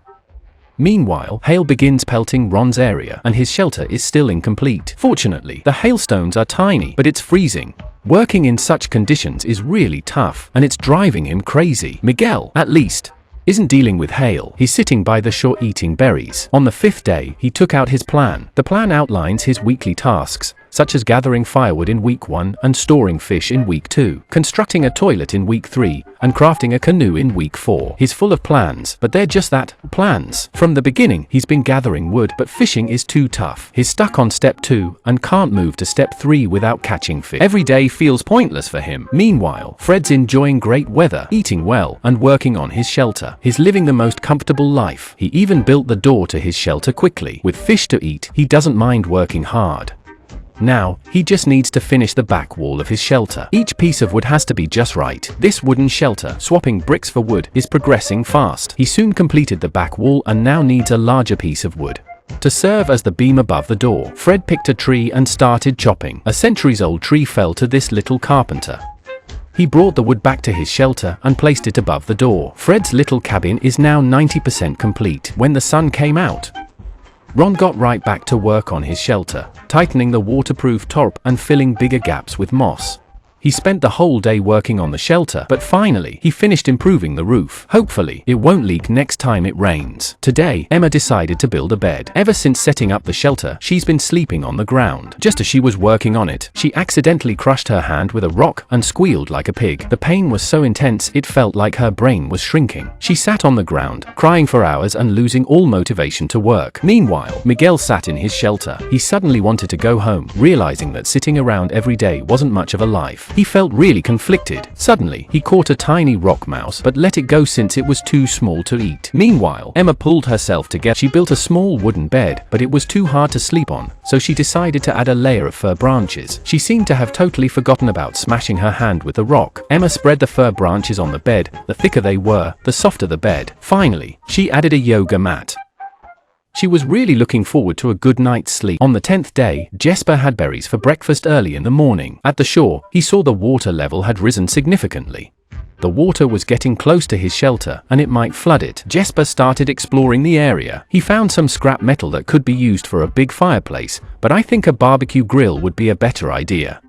Meanwhile, hail begins pelting Ron's area, and his shelter is still incomplete. Fortunately, the hailstones are tiny, but it's freezing. Working in such conditions is really tough, and it's driving him crazy. Miguel, at least, isn't dealing with hail. He's sitting by the shore eating berries. On the 5th day, he took out his plan. The plan outlines his weekly tasks, such as gathering firewood in week 1 and storing fish in week 2, constructing a toilet in week 3, and crafting a canoe in week 4. He's full of plans, but they're just that, plans. From the beginning, he's been gathering wood, but fishing is too tough. He's stuck on step 2 and can't move to step 3 without catching fish. Every day feels pointless for him. Meanwhile, Fred's enjoying great weather, eating well, and working on his shelter. He's living the most comfortable life. He even built the door to his shelter quickly. With fish to eat, he doesn't mind working hard. Now, he just needs to finish the back wall of his shelter. Each piece of wood has to be just right. This wooden shelter, swapping bricks for wood, is progressing fast. He soon completed the back wall and now needs a larger piece of wood to serve as the beam above the door. Fred picked a tree and started chopping. A centuries-old tree fell to this little carpenter. He brought the wood back to his shelter and placed it above the door. Fred's little cabin is now 90% complete. When the sun came out, Ron got right back to work on his shelter, tightening the waterproof tarp and filling bigger gaps with moss. He spent the whole day working on the shelter, but finally, he finished improving the roof. Hopefully, it won't leak next time it rains. Today, Emma decided to build a bed. Ever since setting up the shelter, she's been sleeping on the ground. Just as she was working on it, she accidentally crushed her hand with a rock and squealed like a pig. The pain was so intense, it felt like her brain was shrinking. She sat on the ground, crying for hours and losing all motivation to work. Meanwhile, Miguel sat in his shelter. He suddenly wanted to go home, realizing that sitting around every day wasn't much of a life. He felt really conflicted. Suddenly, he caught a tiny rock mouse, but let it go since it was too small to eat. Meanwhile, Emma pulled herself together. She built a small wooden bed, but it was too hard to sleep on, so she decided to add a layer of fir branches. She seemed to have totally forgotten about smashing her hand with the rock. Emma spread the fir branches on the bed. The thicker they were, the softer the bed. Finally, she added a yoga mat. She was really looking forward to a good night's sleep. On the 10th day, Jesper had berries for breakfast early in the morning. At the shore, he saw the water level had risen significantly. The water was getting close to his shelter, and it might flood it. Jesper started exploring the area. He found some scrap metal that could be used for a big fireplace, but I think a barbecue grill would be a better idea.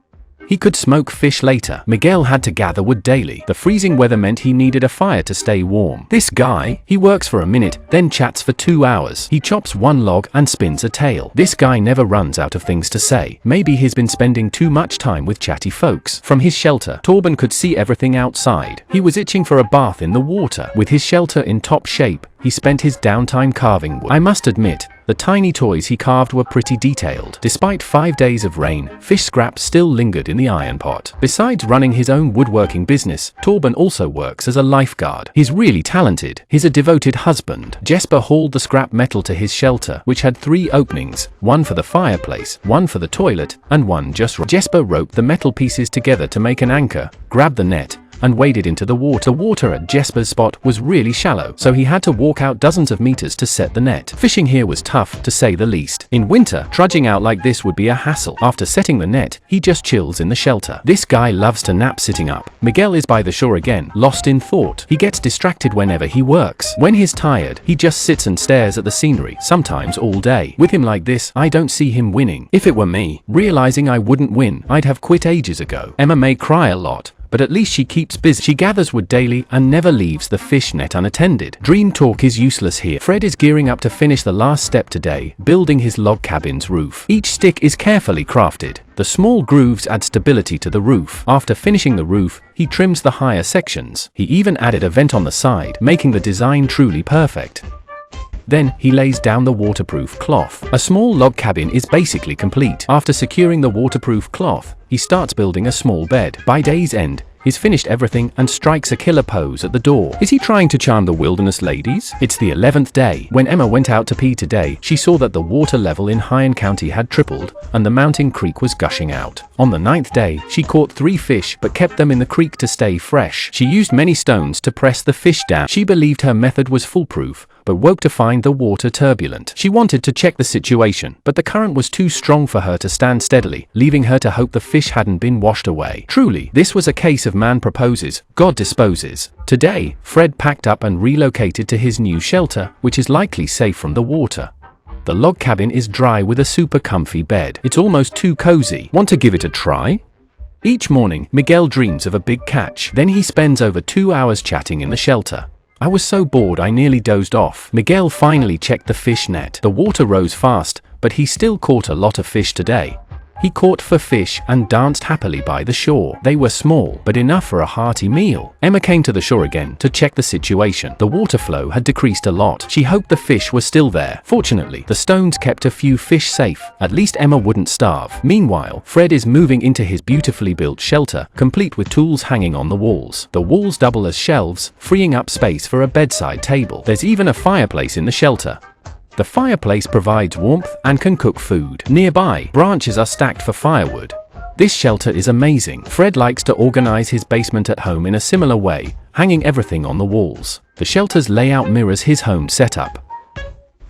He could smoke fish later. Miguel had to gather wood daily. The freezing weather meant he needed a fire to stay warm. This guy, he works for a minute, then chats for 2 hours. He chops one log and spins a tale. This guy never runs out of things to say. Maybe he's been spending too much time with chatty folks. From his shelter, Tobin could see everything outside. He was itching for a bath in the water. With his shelter in top shape, he spent his downtime carving wood. I must admit, the tiny toys he carved were pretty detailed. Despite 5 days of rain, fish scraps still lingered in the iron pot. Besides running his own woodworking business, Tobin also works as a lifeguard. He's really talented. He's a devoted husband. Jesper hauled the scrap metal to his shelter, which had 3 openings, one for the fireplace, one for the toilet, and one just right. Jesper roped the metal pieces together to make an anchor, grabbed the net, and waded into the water. The water at Jesper's spot was really shallow, so he had to walk out dozens of meters to set the net. Fishing here was tough, to say the least. In winter, trudging out like this would be a hassle. After setting the net, he just chills in the shelter. This guy loves to nap sitting up. Miguel is by the shore again, lost in thought. He gets distracted whenever he works. When he's tired, he just sits and stares at the scenery, sometimes all day. With him like this, I don't see him winning. If it were me, realizing I wouldn't win, I'd have quit ages ago. Emma may cry a lot, but at least she keeps busy. She gathers wood daily and never leaves the fish net unattended. Dream talk is useless here. Fred is gearing up to finish the last step today, building his log cabin's roof. Each stick is carefully crafted. The small grooves add stability to the roof. After finishing the roof, he trims the higher sections. He even added a vent on the side, making the design truly perfect. Then, he lays down the waterproof cloth. A small log cabin is basically complete. After securing the waterproof cloth, he starts building a small bed. By day's end, he's finished everything and strikes a killer pose at the door. Is he trying to charm the wilderness ladies? It's the 11th day. When Emma went out to pee today, she saw that the water level in Hyan County had tripled, and the mountain creek was gushing out. On the 9th day, she caught 3 fish, but kept them in the creek to stay fresh. She used many stones to press the fish down. She believed her method was foolproof, but woke to find the water turbulent. She wanted to check the situation, but the current was too strong for her to stand steadily, leaving her to hope the fish hadn't been washed away. Truly, this was a case of man proposes, God disposes. Today, Fred packed up and relocated to his new shelter, which is likely safe from the water. The log cabin is dry with a super comfy bed. It's almost too cozy. Want to give it a try? Each morning, Miguel dreams of a big catch. Then he spends over 2 hours chatting in the shelter. I was so bored I nearly dozed off. Miguel finally checked the fish net. The water rose fast, but he still caught a lot of fish today. He caught 4 fish and danced happily by the shore. They were small, but enough for a hearty meal. Emma came to the shore again to check the situation. The water flow had decreased a lot. She hoped the fish were still there. Fortunately, the stones kept a few fish safe. At least Emma wouldn't starve. Meanwhile, Fred is moving into his beautifully built shelter, complete with tools hanging on the walls. The walls double as shelves, freeing up space for a bedside table. There's even a fireplace in the shelter. The fireplace provides warmth and can cook food. Nearby, branches are stacked for firewood. This shelter is amazing. Fred likes to organize his basement at home in a similar way, hanging everything on the walls. The shelter's layout mirrors his home setup.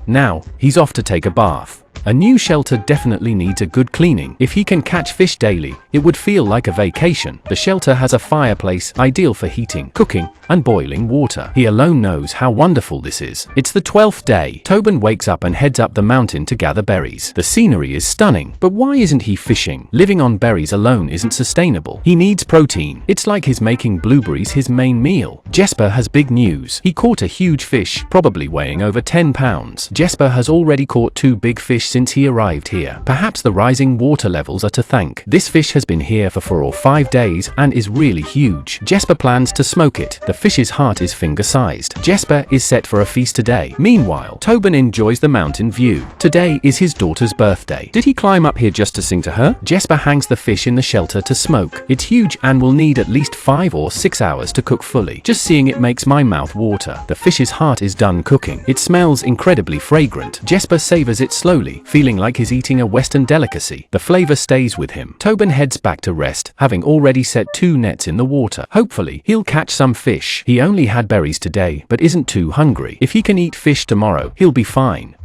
Now, he's off to take a bath. A new shelter definitely needs a good cleaning. If he can catch fish daily, it would feel like a vacation. The shelter has a fireplace, ideal for heating, cooking, and boiling water. He alone knows how wonderful this is. It's the 12th day. Tobin wakes up and heads up the mountain to gather berries. The scenery is stunning, but why isn't he fishing? Living on berries alone isn't sustainable. He needs protein. It's like he's making blueberries his main meal. Jesper has big news. He caught a huge fish, probably weighing over 10 pounds. Jesper has already caught 2 big fish since he arrived here. Perhaps the rising water levels are to thank. This fish has been here for 4 or 5 days and is really huge. Jesper plans to smoke it. The fish's heart is finger-sized. Jesper is set for a feast today. Meanwhile, Tobin enjoys the mountain view. Today is his daughter's birthday. Did he climb up here just to sing to her? Jesper hangs the fish in the shelter to smoke. It's huge and will need at least 5 or 6 hours to cook fully. Just seeing it makes my mouth water. The fish's heart is done cooking. It smells incredibly fragrant. Jesper savors it slowly, feeling like he's eating a Western delicacy. The flavor stays with him. Tobin heads back to rest, having already set 2 nets in the water. Hopefully, he'll catch some fish. He only had berries today, but isn't too hungry. If he can eat fish tomorrow, he'll be fine.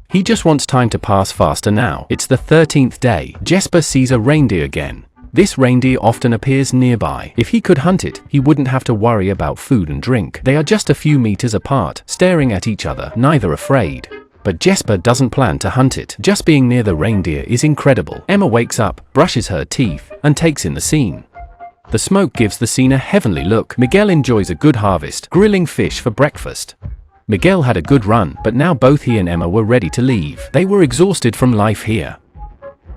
He just wants time to pass faster now. It's the 13th day. Jesper sees a reindeer again. This reindeer often appears nearby. If he could hunt it, he wouldn't have to worry about food and drink. They are just a few meters apart, staring at each other, neither afraid. But Jesper doesn't plan to hunt it. Just being near the reindeer is incredible. Emma wakes up, brushes her teeth, and takes in the scene. The smoke gives the scene a heavenly look. Miguel enjoys a good harvest, grilling fish for breakfast. Miguel had a good run, but now both he and Emma were ready to leave. They were exhausted from life here.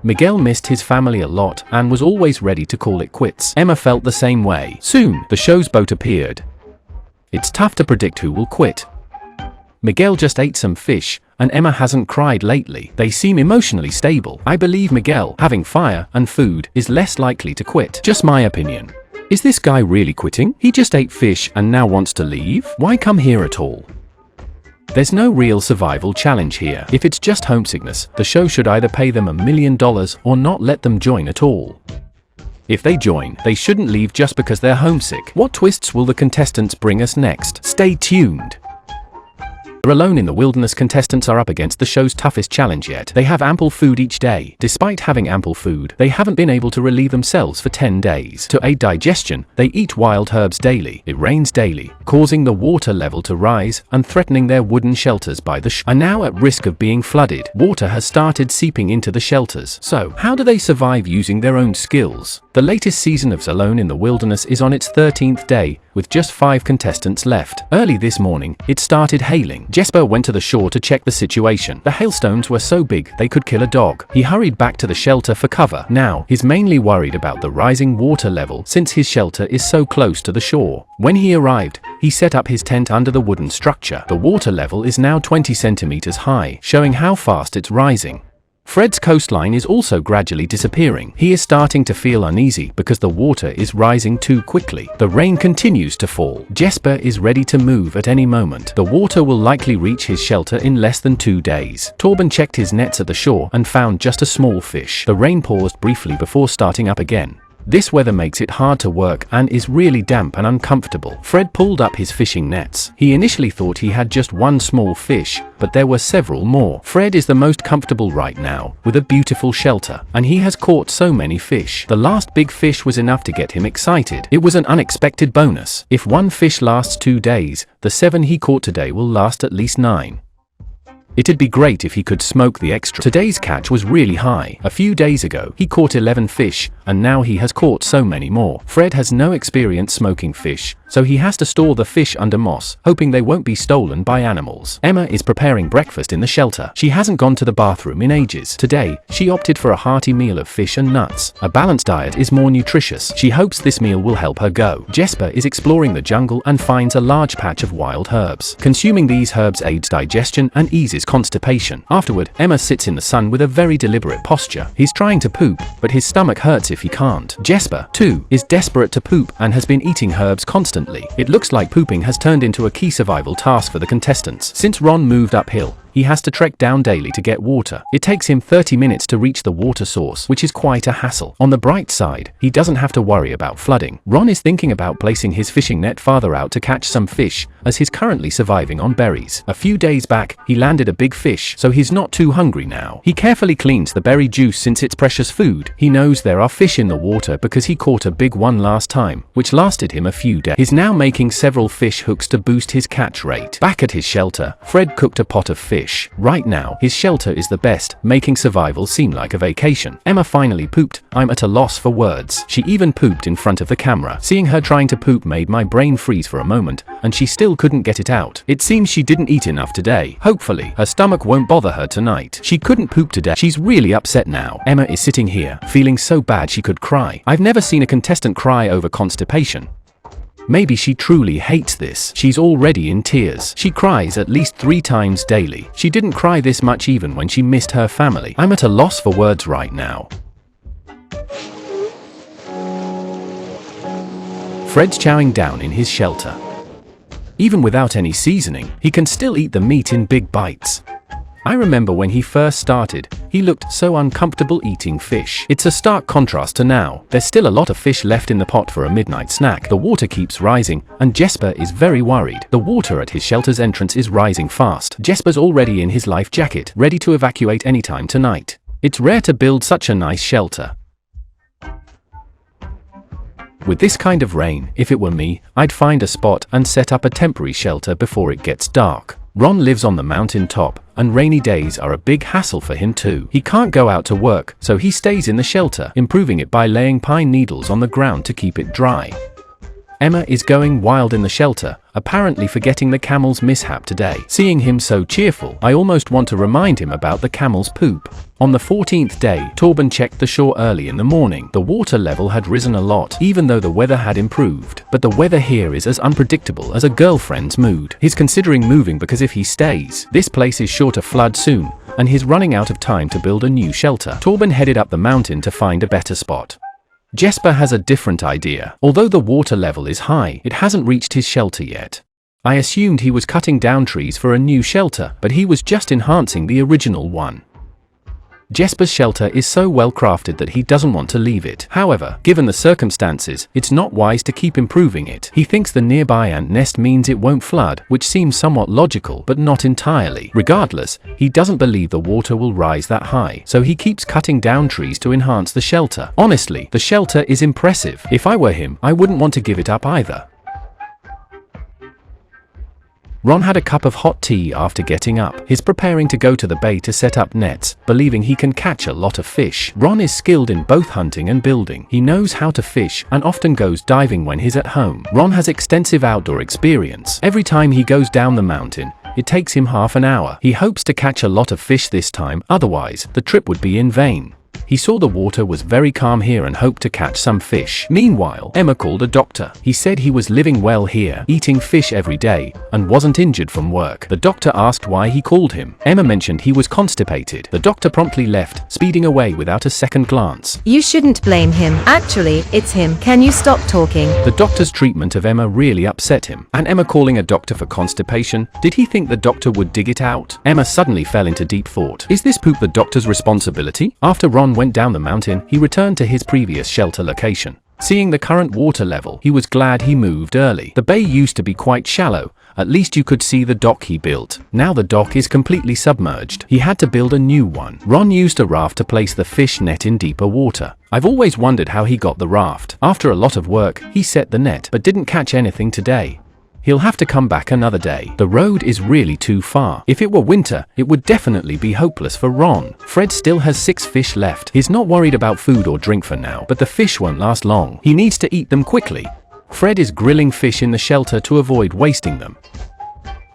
Miguel missed his family a lot and was always ready to call it quits. Emma felt the same way. Soon, the show's boat appeared. It's tough to predict who will quit. Miguel just ate some fish, and Emma hasn't cried lately. They seem emotionally stable. I believe Miguel, having fire and food, is less likely to quit. Just my opinion. Is this guy really quitting? He just ate fish and now wants to leave? Why come here at all? There's no real survival challenge here. If it's just homesickness, the show should either pay them $1 million or not let them join at all. If they join, they shouldn't leave just because they're homesick. What twists will the contestants bring us next? Stay tuned. Alone in the wilderness, contestants are up against the show's toughest challenge yet. They have ample food each day. Despite having ample food, they haven't been able to relieve themselves for 10 days. To aid digestion, they eat wild herbs daily. It rains daily, causing the water level to rise and threatening their wooden shelters by the shore. Are now at risk of being flooded. Water has started seeping into the shelters. So, how do they survive using their own skills? The latest season of Alone in the Wilderness is on its 13th day, with just 5 contestants left. Early this morning, it started hailing. Jesper went to the shore to check the situation. The hailstones were so big they could kill a dog. He hurried back to the shelter for cover. Now, he's mainly worried about the rising water level since his shelter is so close to the shore. When he arrived, he set up his tent under the wooden structure. The water level is now 20 centimeters high, showing how fast it's rising. Fred's coastline is also gradually disappearing. He is starting to feel uneasy because the water is rising too quickly. The rain continues to fall. Jesper is ready to move at any moment. The water will likely reach his shelter in less than 2 days. Tobin checked his nets at the shore and found just a small fish. The rain paused briefly before starting up again. This weather makes it hard to work and is really damp and uncomfortable. Fred pulled up his fishing nets. He initially thought he had just one small fish, but there were several more. Fred is the most comfortable right now, with a beautiful shelter, and he has caught so many fish. The last big fish was enough to get him excited. It was an unexpected bonus. If one fish lasts 2 days, the 7 he caught today will last at least 9. It'd be great if he could smoke the extra. Today's catch was really high. A few days ago, he caught 11 fish, and now he has caught so many more. Fred has no experience smoking fish, so he has to store the fish under moss, hoping they won't be stolen by animals. Emma is preparing breakfast in the shelter. She hasn't gone to the bathroom in ages. Today, she opted for a hearty meal of fish and nuts. A balanced diet is more nutritious. She hopes this meal will help her go. Jesper is exploring the jungle and finds a large patch of wild herbs. Consuming these herbs aids digestion and eases constipation. Afterward, Emma sits in the sun with a very deliberate posture. He's trying to poop, but his stomach hurts if he can't. Jesper, too, is desperate to poop and has been eating herbs constantly. It looks like pooping has turned into a key survival task for the contestants. Since Ron moved uphill, he has to trek down daily to get water. It takes him 30 minutes to reach the water source, which is quite a hassle. On the bright side, he doesn't have to worry about flooding. Ron is thinking about placing his fishing net farther out to catch some fish, as he's currently surviving on berries. A few days back, he landed a big fish, so he's not too hungry now. He carefully cleans the berry juice since it's precious food. He knows there are fish in the water because he caught a big one last time, which lasted him a few days. He's now making several fish hooks to boost his catch rate. Back at his shelter, Fred cooked a pot of fish. Right now, his shelter is the best, making survival seem like a vacation. Emma finally pooped. I'm at a loss for words. She even pooped in front of the camera. Seeing her trying to poop made my brain freeze for a moment, and she still couldn't get it out. It seems she didn't eat enough today. Hopefully, her stomach won't bother her tonight. She couldn't poop today. She's really upset now. Emma is sitting here, feeling so bad she could cry. I've never seen a contestant cry over constipation. Maybe she truly hates this. She's already in tears. She cries at least 3 times daily. She didn't cry this much even when she missed her family. I'm at a loss for words right now. Fred's chowing down in his shelter. Even without any seasoning, he can still eat the meat in big bites. I remember when he first started, he looked so uncomfortable eating fish. It's a stark contrast to now. There's still a lot of fish left in the pot for a midnight snack. The water keeps rising, and Jesper is very worried. The water at his shelter's entrance is rising fast. Jesper's already in his life jacket, ready to evacuate anytime tonight. It's rare to build such a nice shelter. With this kind of rain, if it were me, I'd find a spot and set up a temporary shelter before it gets dark. Ron lives on the mountain top, and rainy days are a big hassle for him too. He can't go out to work, so he stays in the shelter, improving it by laying pine needles on the ground to keep it dry. Emma is going wild in the shelter, apparently forgetting the camel's mishap today. Seeing him so cheerful, I almost want to remind him about the camel's poop. On the 14th day, Tobin checked the shore early in the morning. The water level had risen a lot, even though the weather had improved. But the weather here is as unpredictable as a girlfriend's mood. He's considering moving because if he stays, this place is sure to flood soon, and he's running out of time to build a new shelter. Tobin headed up the mountain to find a better spot. Jesper has a different idea. Although the water level is high, it hasn't reached his shelter yet. I assumed he was cutting down trees for a new shelter, but he was just enhancing the original one. Jesper's shelter is so well crafted that he doesn't want to leave it. However, given the circumstances, it's not wise to keep improving it. He thinks the nearby ant nest means it won't flood, which seems somewhat logical, but not entirely. Regardless, he doesn't believe the water will rise that high, so he keeps cutting down trees to enhance the shelter. Honestly, the shelter is impressive. If I were him, I wouldn't want to give it up either. Ron had a cup of hot tea after getting up. He's preparing to go to the bay to set up nets, believing he can catch a lot of fish. Ron is skilled in both hunting and building. He knows how to fish and often goes diving when he's at home. Ron has extensive outdoor experience. Every time he goes down the mountain, it takes him half an hour. He hopes to catch a lot of fish this time, otherwise, the trip would be in vain. He saw the water was very calm here and hoped to catch some fish. Meanwhile, Emma called a doctor. He said he was living well here, eating fish every day, and wasn't injured from work. The doctor asked why he called him. Emma mentioned he was constipated. The doctor promptly left, speeding away without a second glance. You shouldn't blame him. Actually, it's him. Can you stop talking? The doctor's treatment of Emma really upset him. And Emma calling a doctor for constipation? Did he think the doctor would dig it out? Emma suddenly fell into deep thought. Is this poop the doctor's responsibility? After Ron Ron went down the mountain, he returned to his previous shelter location. Seeing the current water level, he was glad he moved early. The bay used to be quite shallow. At least you could see the dock he built. Now the dock is completely submerged. He had to build a new one. Ron used a raft to place the fish net in deeper water. I've always wondered how he got the raft. After a lot of work, he set the net, but didn't catch anything today. He'll have to come back another day. The road is really too far. If it were winter, it would definitely be hopeless for Ron. Fred still has 6 fish left. He's not worried about food or drink for now, but the fish won't last long. He needs to eat them quickly. Fred is grilling fish in the shelter to avoid wasting them.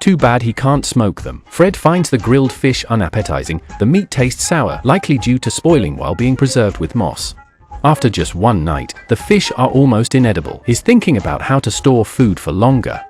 Too bad he can't smoke them. Fred finds the grilled fish unappetizing. The meat tastes sour, likely due to spoiling while being preserved with moss. After just one night, the fish are almost inedible. He's thinking about how to store food for longer.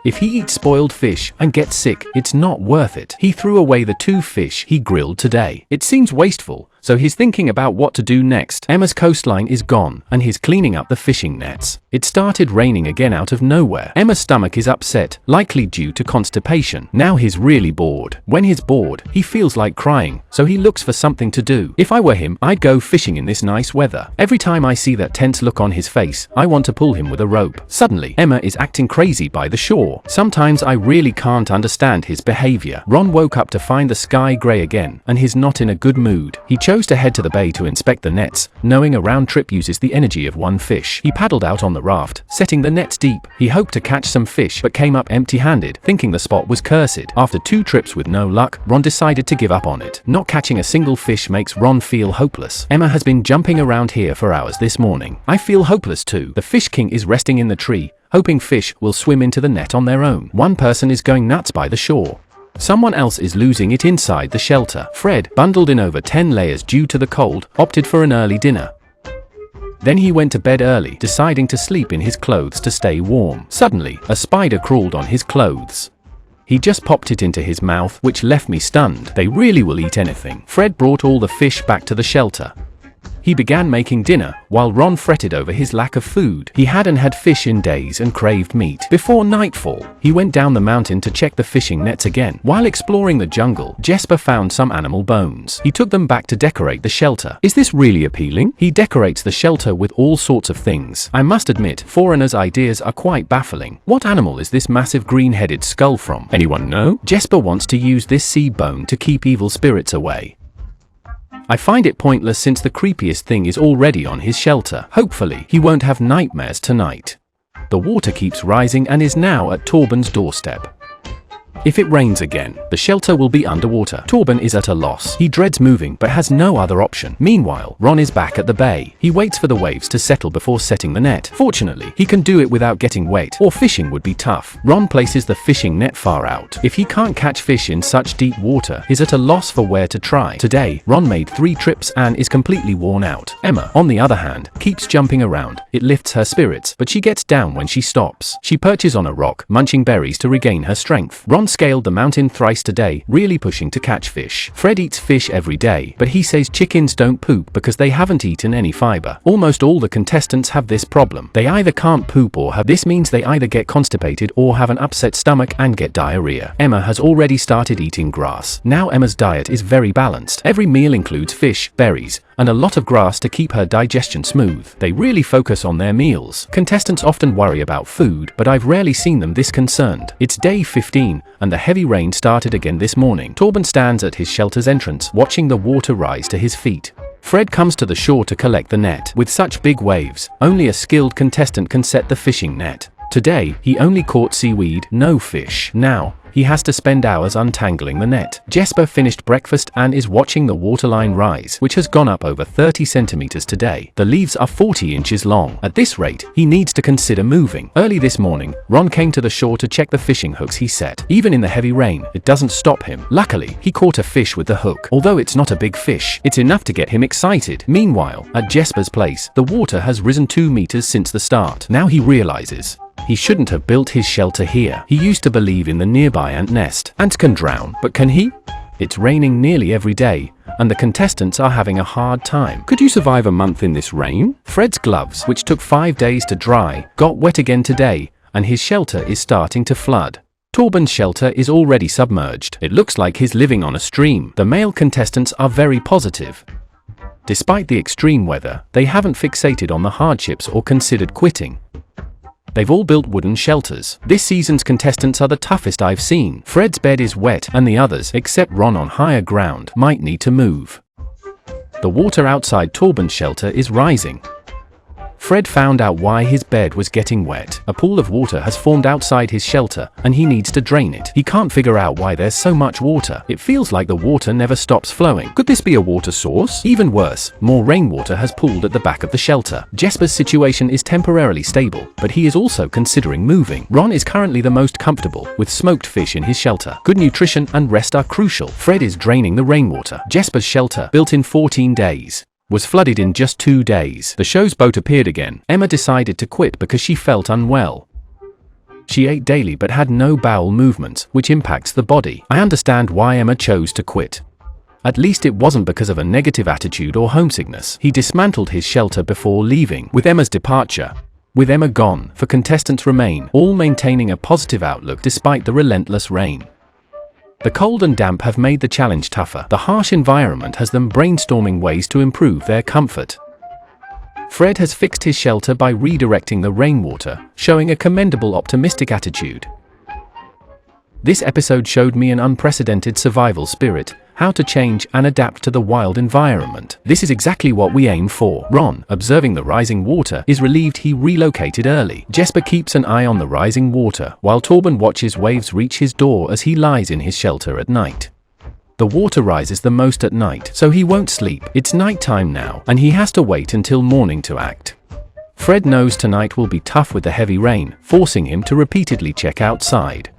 If he eats spoiled fish and gets sick, it's not worth it. He threw away the 2 fish he grilled today. It seems wasteful, so he's thinking about what to do next. Emma's coastline is gone, and he's cleaning up the fishing nets. It started raining again out of nowhere. Emma's stomach is upset, likely due to constipation. Now he's really bored. When he's bored, he feels like crying, so he looks for something to do. If I were him, I'd go fishing in this nice weather. Every time I see that tense look on his face, I want to pull him with a rope. Suddenly, Emma is acting crazy by the shore. Sometimes I really can't understand his behavior. Ron woke up to find the sky grey again, and he's not in a good mood. He chose to head to the bay to inspect the nets, knowing a round trip uses the energy of 1 fish. He paddled out on the raft, setting the nets deep. He hoped to catch some fish, but came up empty-handed, thinking the spot was cursed. After 2 trips with no luck, Ron decided to give up on it. Not catching a single fish makes Ron feel hopeless. Emma has been jumping around here for hours this morning. I feel hopeless too. The fish king is resting in the tree, hoping fish will swim into the net on their own. One person is going nuts by the shore. Someone else is losing it inside the shelter. Fred, bundled in over 10 layers due to the cold, opted for an early dinner. Then he went to bed early, deciding to sleep in his clothes to stay warm. Suddenly, a spider crawled on his clothes. He just popped it into his mouth, which left me stunned. They really will eat anything. Fred brought all the fish back to the shelter. He began making dinner, while Ron fretted over his lack of food. He hadn't had fish in days and craved meat. Before nightfall, he went down the mountain to check the fishing nets again. While exploring the jungle, Jesper found some animal bones. He took them back to decorate the shelter. Is this really appealing? He decorates the shelter with all sorts of things. I must admit, foreigners' ideas are quite baffling. What animal is this massive green-headed skull from? Anyone know? Jesper wants to use this sea bone to keep evil spirits away. I find it pointless since the creepiest thing is already on his shelter. Hopefully, he won't have nightmares tonight. The water keeps rising and is now at Tobin's doorstep. If it rains again, the shelter will be underwater. Tobin is at a loss. He dreads moving, but has no other option. Meanwhile, Ron is back at the bay. He waits for the waves to settle before setting the net. Fortunately, he can do it without getting wet, or fishing would be tough. Ron places the fishing net far out. If he can't catch fish in such deep water, he's at a loss for where to try. Today, Ron made 3 trips and is completely worn out. Emma, on the other hand, keeps jumping around. It lifts her spirits, but she gets down when she stops. She perches on a rock, munching berries to regain her strength. Ron scaled the mountain thrice today, really pushing to catch fish. Fred eats fish every day, but he says chickens don't poop because they haven't eaten any fiber. Almost all the contestants have this problem. They either can't poop or have. This means they either get constipated or have an upset stomach and get diarrhea. Emma has already started eating grass. Now Emma's diet is very balanced. Every meal includes fish, berries, and a lot of grass to keep her digestion smooth. They really focus on their meals. Contestants often worry about food, but I've rarely seen them this concerned. It's day 15, and the heavy rain started again this morning. Tobin stands at his shelter's entrance, watching the water rise to his feet. Fred comes to the shore to collect the net. With such big waves, only a skilled contestant can set the fishing net. Today, he only caught seaweed, no fish. Now, he has to spend hours untangling the net. Jesper finished breakfast and is watching the waterline rise, which has gone up over 30 centimeters today. The leaves are 40 inches long. At this rate, he needs to consider moving. Early this morning, Ron came to the shore to check the fishing hooks he set. Even in the heavy rain, it doesn't stop him. Luckily, he caught a fish with the hook. Although it's not a big fish, it's enough to get him excited. Meanwhile, at Jesper's place, the water has risen 2 meters since the start. Now he realizes he shouldn't have built his shelter here. He used to believe in the nearby ant nest. Ants can drown, but can he? It's raining nearly every day, and the contestants are having a hard time. Could you survive a month in this rain? Fred's gloves, which took 5 days to dry, got wet again today, and his shelter is starting to flood. Tobin's shelter is already submerged. It looks like he's living on a stream. The male contestants are very positive. Despite the extreme weather, they haven't fixated on the hardships or considered quitting. They've all built wooden shelters. This season's contestants are the toughest I've seen. Fred's bed is wet, and the others, except Ron on higher ground, might need to move. The water outside Tobin's shelter is rising. Fred found out why his bed was getting wet. A pool of water has formed outside his shelter, and he needs to drain it. He can't figure out why there's so much water. It feels like the water never stops flowing. Could this be a water source? Even worse, more rainwater has pooled at the back of the shelter. Jesper's situation is temporarily stable, but he is also considering moving. Ron is currently the most comfortable, with smoked fish in his shelter. Good nutrition and rest are crucial. Fred is draining the rainwater. Jesper's shelter, built in 14 days, was flooded in just 2 days. The show's boat appeared again. Emma decided to quit because she felt unwell. She ate daily but had no bowel movements, which impacts the body. I understand why Emma chose to quit. At least it wasn't because of a negative attitude or homesickness. He dismantled his shelter before leaving. With Emma's departure, with Emma gone, the contestants remain, all maintaining a positive outlook despite the relentless rain. The cold and damp have made the challenge tougher. The harsh environment has them brainstorming ways to improve their comfort. Fred has fixed his shelter by redirecting the rainwater, showing a commendable optimistic attitude. This episode showed me an unprecedented survival spirit, how to change and adapt to the wild environment. This is exactly what we aim for. Ron, observing the rising water, is relieved he relocated early. Jesper keeps an eye on the rising water, while Tobin watches waves reach his door as he lies in his shelter at night. The water rises the most at night, so he won't sleep. It's nighttime now, and he has to wait until morning to act. Fred knows tonight will be tough with the heavy rain, forcing him to repeatedly check outside.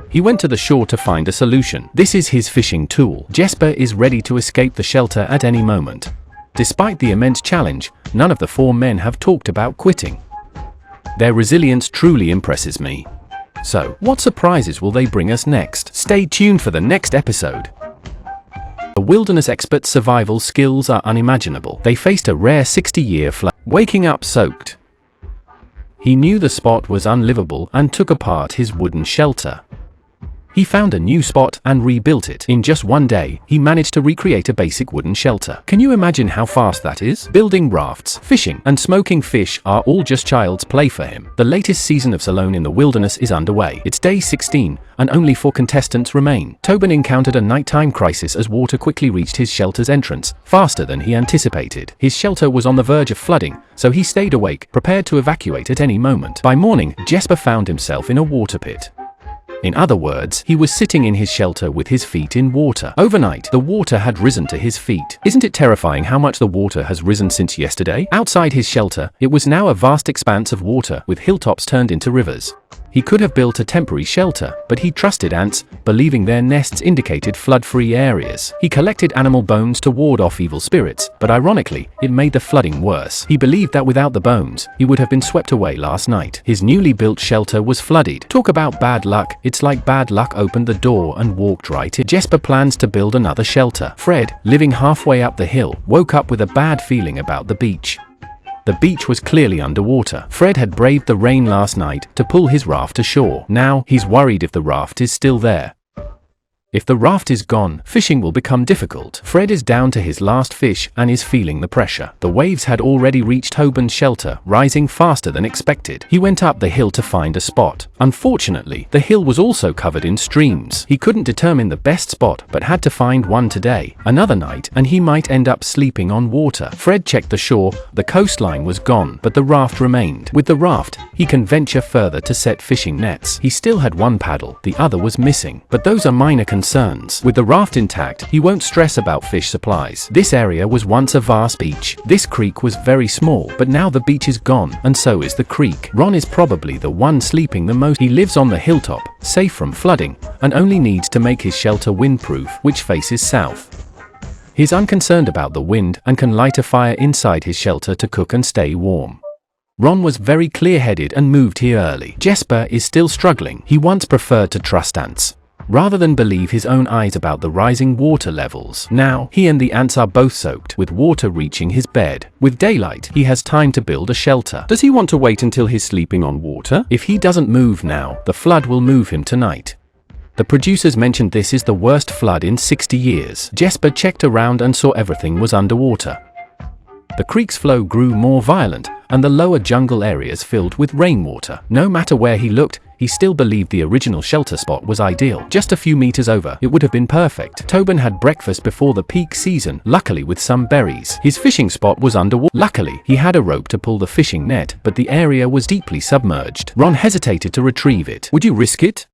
He went to the shore to find a solution. This is his fishing tool. Jesper is ready to escape the shelter at any moment. Despite the immense challenge, none of the 4 men have talked about quitting. Their resilience truly impresses me. So, what surprises will they bring us next? Stay tuned for the next episode. The wilderness expert's survival skills are unimaginable. They faced a rare 60-year flood, waking up soaked. He knew the spot was unlivable and took apart his wooden shelter. He found a new spot and rebuilt it. In just 1 day, he managed to recreate a basic wooden shelter. Can you imagine how fast that is? Building rafts, fishing, and smoking fish are all just child's play for him. The latest season of Alone in the Wilderness is underway. It's day 16, and only 4 contestants remain. Tobin encountered a nighttime crisis as water quickly reached his shelter's entrance, faster than he anticipated. His shelter was on the verge of flooding, so he stayed awake, prepared to evacuate at any moment. By morning, Jesper found himself in a water pit. In other words, he was sitting in his shelter with his feet in water. Overnight, the water had risen to his feet. Isn't it terrifying how much the water has risen since yesterday? Outside his shelter, it was now a vast expanse of water, with hilltops turned into rivers. He could have built a temporary shelter, but he trusted ants, believing their nests indicated flood-free areas. He collected animal bones to ward off evil spirits, but ironically, it made the flooding worse. He believed that without the bones, he would have been swept away last night. His newly built shelter was flooded. Talk about bad luck. It's like bad luck opened the door and walked right in. Jesper plans to build another shelter. Fred, living halfway up the hill, woke up with a bad feeling about the beach. The beach was clearly underwater. Fred had braved the rain last night to pull his raft ashore. Now, he's worried if the raft is still there. If the raft is gone, fishing will become difficult. Fred is down to his last fish and is feeling the pressure. The waves had already reached Tobin's shelter, rising faster than expected. He went up the hill to find a spot. Unfortunately, the hill was also covered in streams. He couldn't determine the best spot, but had to find one today. Another night, and he might end up sleeping on water. Fred checked the shore. The coastline was gone, but the raft remained. With the raft, he can venture further to set fishing nets. He still had one paddle, the other was missing. But those are minor concerns. With the raft intact, he won't stress about fish supplies. This area was once a vast beach. This creek was very small, but now the beach is gone, and so is the creek. Ron is probably the one sleeping the most. He lives on the hilltop, safe from flooding, and only needs to make his shelter windproof, which faces south. He's unconcerned about the wind and can light a fire inside his shelter to cook and stay warm. Ron was very clear-headed and moved here early. Jesper is still struggling. He once preferred to trust ants, rather than believe his own eyes about the rising water levels. Now, he and the ants are both soaked, with water reaching his bed. With daylight, he has time to build a shelter. Does he want to wait until he's sleeping on water? If he doesn't move now, the flood will move him tonight. The producers mentioned this is the worst flood in 60 years. Jesper checked around and saw everything was underwater. The creek's flow grew more violent, and the lower jungle areas filled with rainwater. No matter where he looked, he still believed the original shelter spot was ideal. Just a few meters over, it would have been perfect. Tobin had breakfast before the peak season, luckily with some berries. His fishing spot was underwater. Luckily, he had a rope to pull the fishing net, but the area was deeply submerged. Ron hesitated to retrieve it. Would you risk it?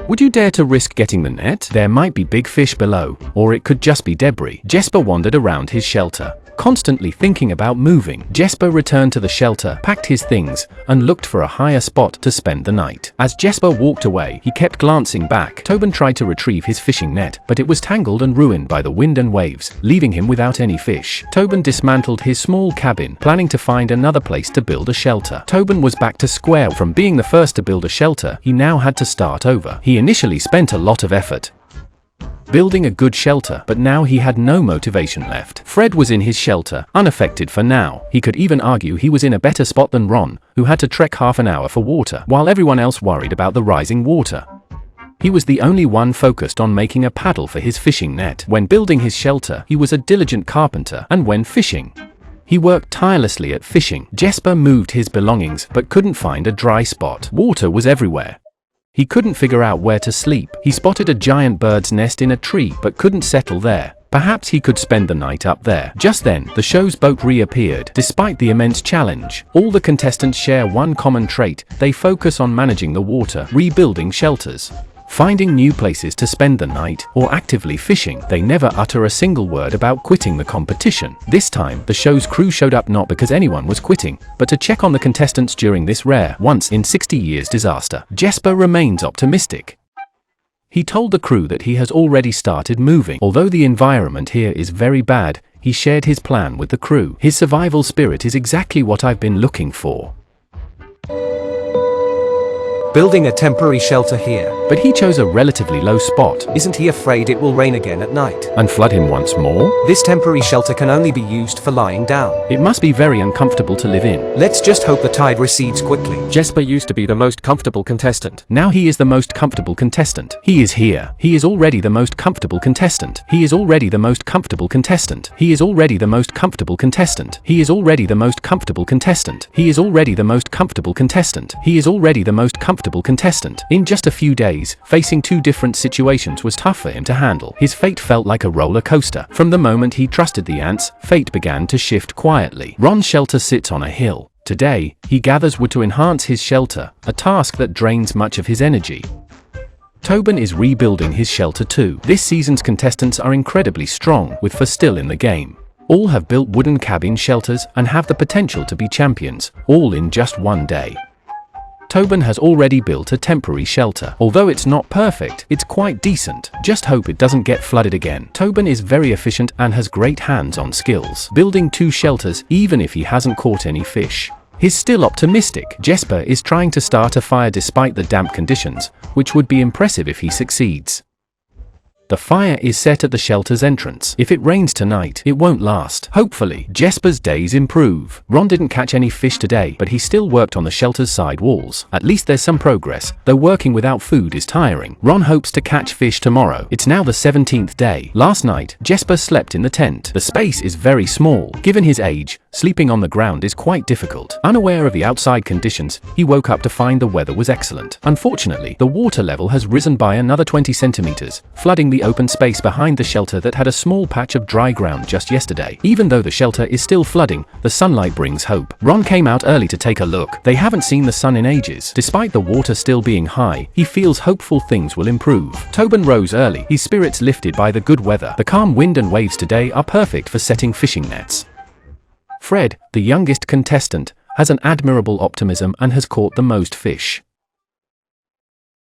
Would you dare to risk getting the net? There might be big fish below, or it could just be debris. Jesper wandered around his shelter, constantly thinking about moving. Jesper returned to the shelter, packed his things, and looked for a higher spot to spend the night. As Jesper walked away, he kept glancing back. Tobin tried to retrieve his fishing net, but it was tangled and ruined by the wind and waves, leaving him without any fish. Tobin dismantled his small cabin, planning to find another place to build a shelter. Tobin was back to square. From being the first to build a shelter, he now had to start over. He initially spent a lot of effort building a good shelter, but now he had no motivation left. Fred was in his shelter, unaffected for now. He could even argue he was in a better spot than Ron, who had to trek half an hour for water, while everyone else worried about the rising water. He was the only one focused on making a paddle for his fishing net. When building his shelter, he was a diligent carpenter, and when fishing, he worked tirelessly at fishing. Jesper moved his belongings, but couldn't find a dry spot. Water was everywhere. He couldn't figure out where to sleep. He spotted a giant bird's nest in a tree, but couldn't settle there. Perhaps he could spend the night up there. Just then, the show's boat reappeared. Despite the immense challenge, all the contestants share one common trait: they focus on managing the water, rebuilding shelters, finding new places to spend the night, or actively fishing. They never utter a single word about quitting the competition. This time, the show's crew showed up not because anyone was quitting, but to check on the contestants during this rare, once in 60 years disaster. Jesper remains optimistic. He told the crew that he has already started moving. Although the environment here is very bad, he shared his plan with the crew. His survival spirit is exactly what I've been looking for. Building a temporary shelter here. But he chose a relatively low spot. Isn't he afraid it will rain again at night? And flood him once more? This temporary shelter can only be used for lying down. It must be very uncomfortable to live in. Let's just hope the tide recedes quickly. Jesper used to be the most comfortable contestant. Now he is the most comfortable contestant. He is here. He is already the most comfortable contestant. He is already the most comfortable contestant. He is already the most comfortable contestant. He is already the most comfortable contestant. He is already the most comfortable contestant. He is already the most comfortable contestant. In just a few days, facing two different situations was tough for him to handle. His fate felt like a roller coaster. From the moment he trusted the ants, fate began to shift quietly. Ron's shelter sits on a hill. Today, he gathers wood to enhance his shelter, a task that drains much of his energy. Tobin is rebuilding his shelter too. This season's contestants are incredibly strong, with 4 still in the game. All have built wooden cabin shelters and have the potential to be champions, all in just one day. Tobin has already built a temporary shelter. Although it's not perfect, it's quite decent. Just hope it doesn't get flooded again. Tobin is very efficient and has great hands-on skills, building 2 shelters even if he hasn't caught any fish. He's still optimistic. Jesper is trying to start a fire despite the damp conditions, which would be impressive if he succeeds. The fire is set at the shelter's entrance. If it rains tonight, it won't last. Hopefully, Jesper's days improve. Ron didn't catch any fish today, but he still worked on the shelter's side walls. At least there's some progress, though working without food is tiring. Ron hopes to catch fish tomorrow. It's now the 17th day. Last night, Jesper slept in the tent. The space is very small. Given his age, sleeping on the ground is quite difficult. Unaware of the outside conditions, he woke up to find the weather was excellent. Unfortunately, the water level has risen by another 20 centimeters, flooding the open space behind the shelter that had a small patch of dry ground just yesterday. Even though the shelter is still flooding, the sunlight brings hope. Ron came out early to take a look. They haven't seen the sun in ages. Despite the water still being high, he feels hopeful things will improve. Tobin rose early, his spirits lifted by the good weather. The calm wind and waves today are perfect for setting fishing nets. Fred, the youngest contestant, has an admirable optimism and has caught the most fish.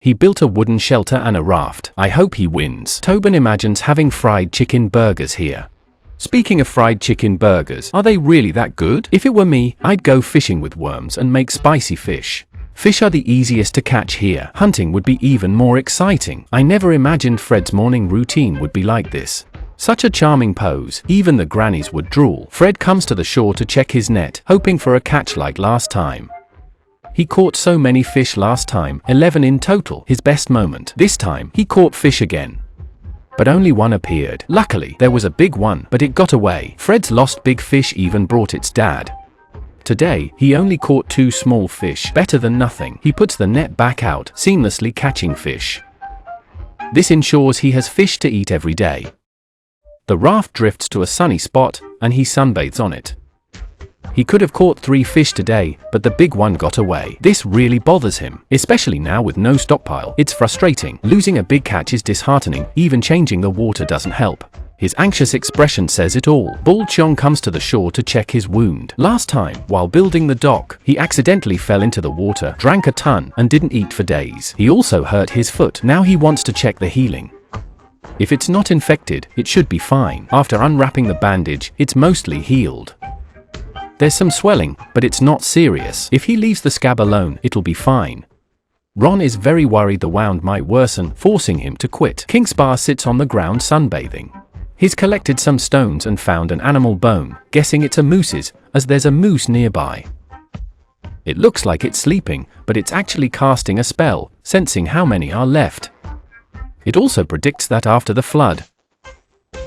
He built a wooden shelter and a raft. I hope he wins. Tobin imagines having fried chicken burgers here. Speaking of fried chicken burgers, are they really that good? If it were me, I'd go fishing with worms and make spicy fish. Fish are the easiest to catch here. Hunting would be even more exciting. I never imagined Fred's morning routine would be like this. Such a charming pose, even the grannies would drool. Fred comes to the shore to check his net, hoping for a catch like last time. He caught so many fish last time, 11 in total, his best moment. This time, he caught fish again. but only one appeared. Luckily, there was a big one, but it got away. Fred's lost big fish even brought its dad. Today, he only caught 2 small fish, better than nothing. He puts the net back out, seamlessly catching fish. This ensures he has fish to eat every day. The raft drifts to a sunny spot, and he sunbathes on it. He could have caught 3 fish today, but the big one got away. This really bothers him, especially now with no stockpile. It's frustrating. Losing a big catch is disheartening. Even changing the water doesn't help. His anxious expression says it all. Bull Chong comes to the shore to check his wound. Last time, while building the dock, he accidentally fell into the water, drank a ton, and didn't eat for days. He also hurt his foot. Now he wants to check the healing. If it's not infected, it should be fine. After unwrapping the bandage, it's mostly healed. There's some swelling, but it's not serious. If he leaves the scab alone, it'll be fine. Ron is very worried the wound might worsen, forcing him to quit. King Spar sits on the ground sunbathing. He's collected some stones and found an animal bone, guessing it's a moose's, as there's a moose nearby. It looks like it's sleeping, but it's actually casting a spell, sensing how many are left. It also predicts that after the flood,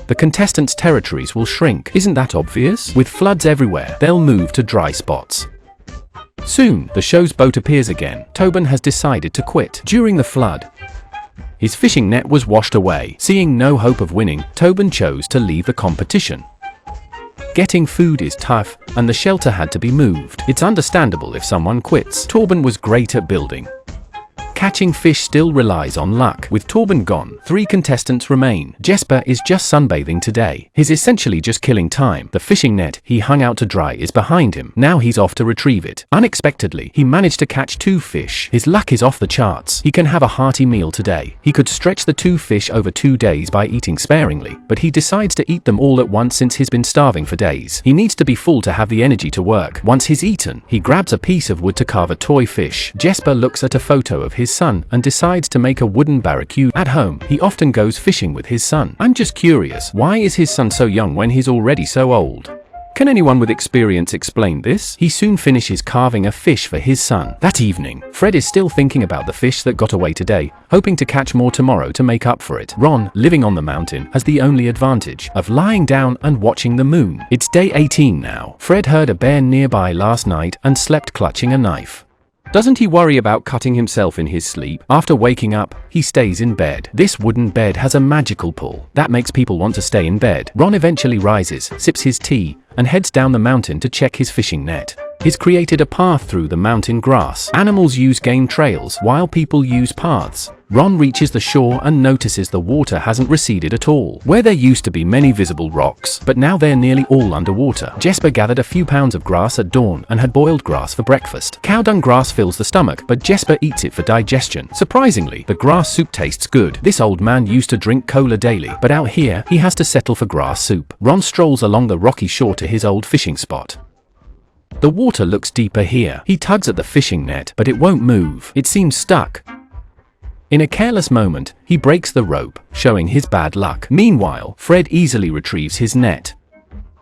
the contestants' territories will shrink. Isn't that obvious? With floods everywhere, they'll move to dry spots. Soon, the show's boat appears again. Tobin has decided to quit. During the flood, his fishing net was washed away. Seeing no hope of winning, Tobin chose to leave the competition. Getting food is tough, and the shelter had to be moved. It's understandable if someone quits. Tobin was great at building. Catching fish still relies on luck. With Tobin gone, 3 contestants remain. Jesper is just sunbathing today. He's essentially just killing time. The fishing net he hung out to dry is behind him. Now he's off to retrieve it. Unexpectedly, he managed to catch 2 fish. His luck is off the charts. He can have a hearty meal today. He could stretch the 2 fish over 2 days by eating sparingly, but he decides to eat them all at once since he's been starving for days. He needs to be full to have the energy to work. Once he's eaten, he grabs a piece of wood to carve a toy fish. Jesper looks at a photo of his son and decides to make a wooden barracuda. At home, he often goes fishing with his son. I'm just curious, why is his son so young when he's already so old? Can anyone with experience explain this? He soon finishes carving a fish for his son. That evening, Fred is still thinking about the fish that got away today, hoping to catch more tomorrow to make up for it. Ron, living on the mountain, has the only advantage of lying down and watching the moon. It's day 18 now. Fred heard a bear nearby last night and slept clutching a knife. Doesn't he worry about cutting himself in his sleep? After waking up, he stays in bed. This wooden bed has a magical pull that makes people want to stay in bed. Ron eventually rises, sips his tea, and heads down the mountain to check his fishing net. He's created a path through the mountain grass. Animals use game trails, while people use paths. Ron reaches the shore and notices the water hasn't receded at all. Where there used to be many visible rocks, but now they're nearly all underwater. Jesper gathered a few pounds of grass at dawn and had boiled grass for breakfast. Cow dung grass fills the stomach, but Jesper eats it for digestion. Surprisingly, the grass soup tastes good. This old man used to drink cola daily, but out here, he has to settle for grass soup. Ron strolls along the rocky shore to his old fishing spot. The water looks deeper here. He tugs at the fishing net, but it won't move. It seems stuck. In a careless moment, he breaks the rope, showing his bad luck. Meanwhile, Fred easily retrieves his net.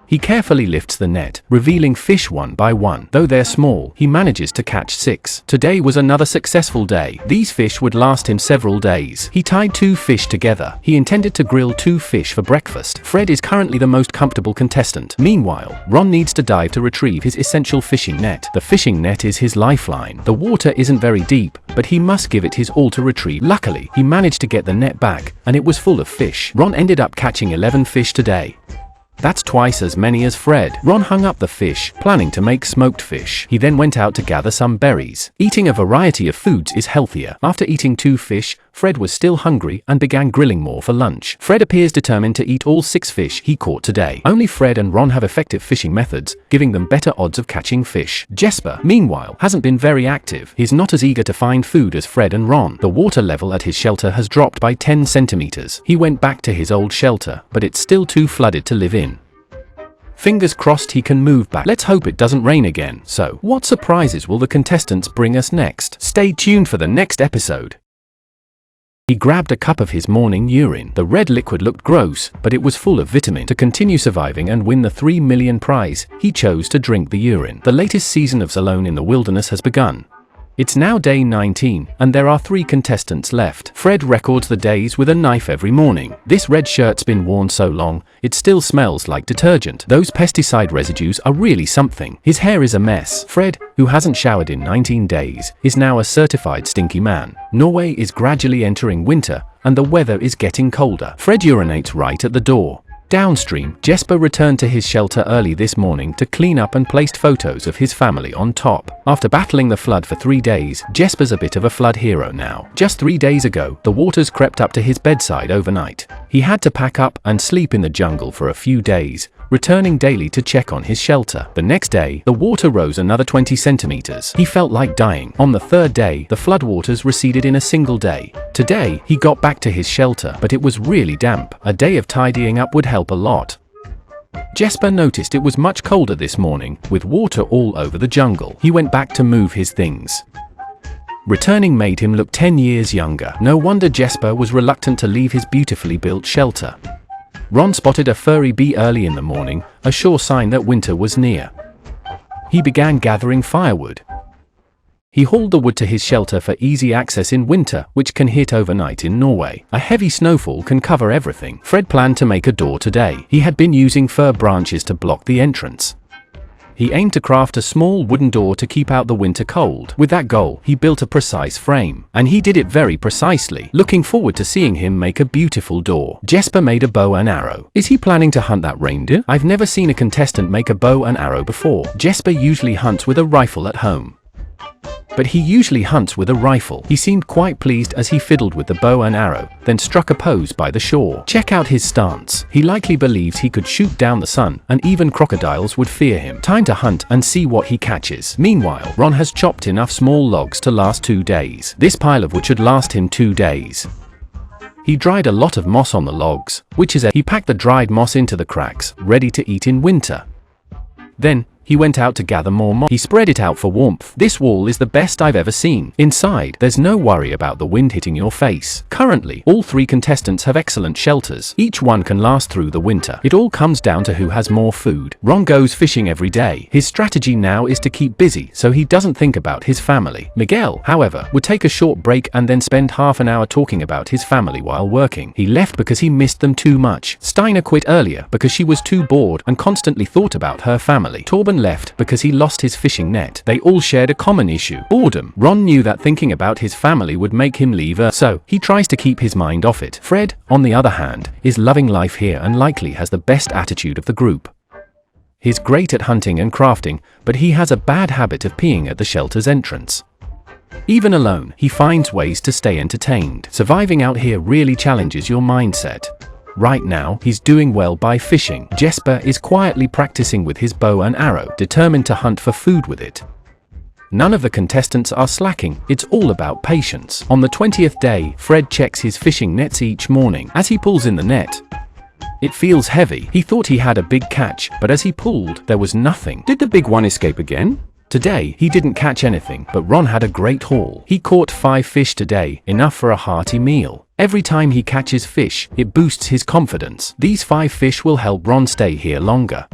He carefully lifts the net, revealing fish one by one. Though they're small, he manages to catch 6. Today was another successful day. These fish would last him several days. He tied 2 fish together. He intended to grill 2 fish for breakfast. Fred is currently the most comfortable contestant. Meanwhile, Ron needs to dive to retrieve his essential fishing net. The fishing net is his lifeline. The water isn't very deep, but he must give it his all to retrieve. Luckily, he managed to get the net back, and it was full of fish. Ron ended up catching 11 fish today. That's twice as many as Fred. Ron hung up the fish, planning to make smoked fish. He then went out to gather some berries. Eating a variety of foods is healthier. After eating 2 fish, Fred was still hungry and began grilling more for lunch. Fred appears determined to eat all 6 fish he caught today. Only Fred and Ron have effective fishing methods, giving them better odds of catching fish. Jesper, meanwhile, hasn't been very active. He's not as eager to find food as Fred and Ron. The water level at his shelter has dropped by 10 centimeters. He went back to his old shelter, but it's still too flooded to live in. Fingers crossed he can move back. Let's hope it doesn't rain again. So, what surprises will the contestants bring us next? Stay tuned for the next episode. He grabbed a cup of his morning urine. The red liquid looked gross, but it was full of vitamin. To continue surviving and win the 3 million prize, he chose to drink the urine. The latest season of Alone in the Wilderness has begun. It's now day 19, and there are 3 contestants left. Fred records the days with a knife every morning. This red shirt's been worn so long, it still smells like detergent. Those pesticide residues are really something. His hair is a mess. Fred, who hasn't showered in 19 days, is now a certified stinky man. Norway is gradually entering winter, and the weather is getting colder. Fred urinates right at the door. Downstream, Jesper returned to his shelter early this morning to clean up and placed photos of his family on top. After battling the flood for 3 days, Jesper's a bit of a flood hero now. Just 3 days ago, the waters crept up to his bedside overnight. He had to pack up and sleep in the jungle for a few days, returning daily to check on his shelter. The next day, the water rose another 20 centimeters. He felt like dying. On the 3rd day, the floodwaters receded in a single day. Today, he got back to his shelter, but it was really damp. A day of tidying up would help a lot. Jesper noticed it was much colder this morning, with water all over the jungle. He went back to move his things. Returning made him look 10 years younger. No wonder Jesper was reluctant to leave his beautifully built shelter. Ron spotted a furry bee early in the morning, a sure sign that winter was near. He began gathering firewood. He hauled the wood to his shelter for easy access in winter, which can hit overnight in Norway. A heavy snowfall can cover everything. Fred planned to make a door today. He had been using fir branches to block the entrance. He aimed to craft a small wooden door to keep out the winter cold. With that goal, he built a precise frame. And he did it very precisely. Looking forward to seeing him make a beautiful door. Jesper made a bow and arrow. Is he planning to hunt that reindeer? I've never seen a contestant make a bow and arrow before. Jesper usually hunts with a rifle at home. But he usually hunts with a rifle. He seemed quite pleased as he fiddled with the bow and arrow, then struck a pose by the shore. Check out his stance. He likely believes he could shoot down the sun, and even crocodiles would fear him. Time to hunt and see what he catches. Meanwhile, Ron has chopped enough small logs to last 2 days. This pile of wood should last him 2 days. He dried a lot of moss on the logs, he packed the dried moss into the cracks, ready to eat in winter. Then, he went out to gather more moss. He spread it out for warmth. This wall is the best I've ever seen. Inside, there's no worry about the wind hitting your face. Currently, all 3 contestants have excellent shelters. Each one can last through the winter. It all comes down to who has more food. Ron goes fishing every day. His strategy now is to keep busy so he doesn't think about his family. Miguel, however, would take a short break and then spend half an hour talking about his family while working. He left because he missed them too much. Steiner quit earlier because she was too bored and constantly thought about her family. Tobin left because he lost his fishing net. They all shared a common issue: boredom. Ron knew that thinking about his family would make him leave so he tries to keep his mind off it. Fred, on the other hand, is loving life here and likely has the best attitude of the group. He's great at hunting and crafting, but he has a bad habit of peeing at the shelter's entrance. Even alone, he finds ways to stay entertained. Surviving out here really challenges your mindset. Right now, he's doing well by fishing. Jesper is quietly practicing with his bow and arrow, determined to hunt for food with it. None of the contestants are slacking. It's all about patience. On the 20th day, Fred checks his fishing nets each morning. As he pulls in the net, it feels heavy. He thought he had a big catch, but as he pulled, there was nothing. Did the big one escape again? Today, he didn't catch anything, but Ron had a great haul. He caught 5 fish today, enough for a hearty meal. Every time he catches fish, it boosts his confidence. These 5 fish will help Ron stay here longer.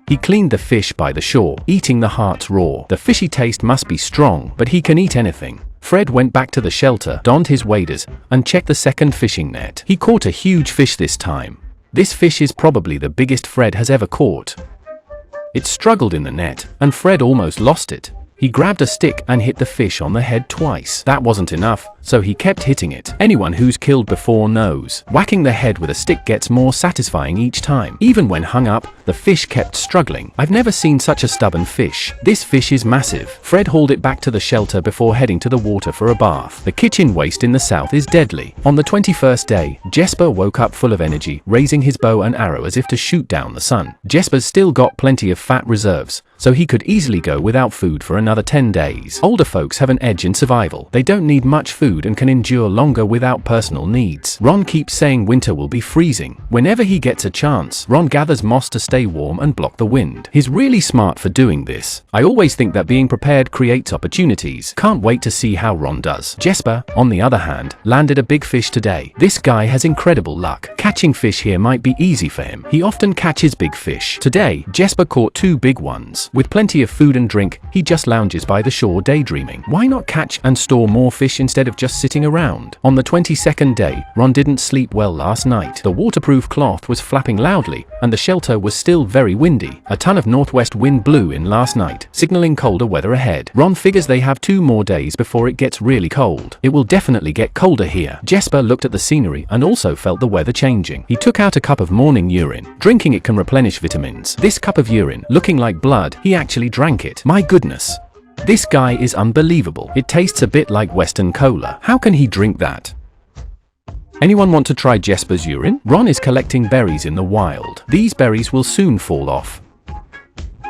He cleaned the fish by the shore, eating the hearts raw. The fishy taste must be strong, but he can eat anything. Fred went back to the shelter, donned his waders, and checked the second fishing net. He caught a huge fish this time. This fish is probably the biggest Fred has ever caught. It struggled in the net, and Fred almost lost it. He grabbed a stick and hit the fish on the head twice. That wasn't enough, so he kept hitting it. Anyone who's killed before knows. Whacking the head with a stick gets more satisfying each time. Even when hung up, the fish kept struggling. I've never seen such a stubborn fish. This fish is massive. Fred hauled it back to the shelter before heading to the water for a bath. The kitchen waste in the south is deadly. On the 21st day, Jesper woke up full of energy, raising his bow and arrow as if to shoot down the sun. Jesper's still got plenty of fat reserves, so he could easily go without food for another 10 days. Older folks have an edge in survival. They don't need much food and can endure longer without personal needs. Ron keeps saying winter will be freezing. Whenever he gets a chance, Ron gathers moss to stay warm and block the wind. He's really smart for doing this. I always think that being prepared creates opportunities. Can't wait to see how Ron does. Jesper, on the other hand, landed a big fish today. This guy has incredible luck. Catching fish here might be easy for him. He often catches big fish. Today, Jesper caught 2 big ones. With plenty of food and drink, he just lounges by the shore daydreaming. Why not catch and store more fish instead of just sitting around? On the 22nd day, Ron didn't sleep well last night. The waterproof cloth was flapping loudly, and the shelter was still very windy. A ton of northwest wind blew in last night, signaling colder weather ahead. Ron figures they have 2 more days before it gets really cold. It will definitely get colder here. Jesper looked at the scenery and also felt the weather changing. He took out a cup of morning urine. Drinking it can replenish vitamins. This cup of urine, looking like blood, he actually drank it. My goodness. This guy is unbelievable. It tastes a bit like Western cola. How can he drink that? Anyone want to try Jesper's urine? Ron is collecting berries in the wild. These berries will soon fall off,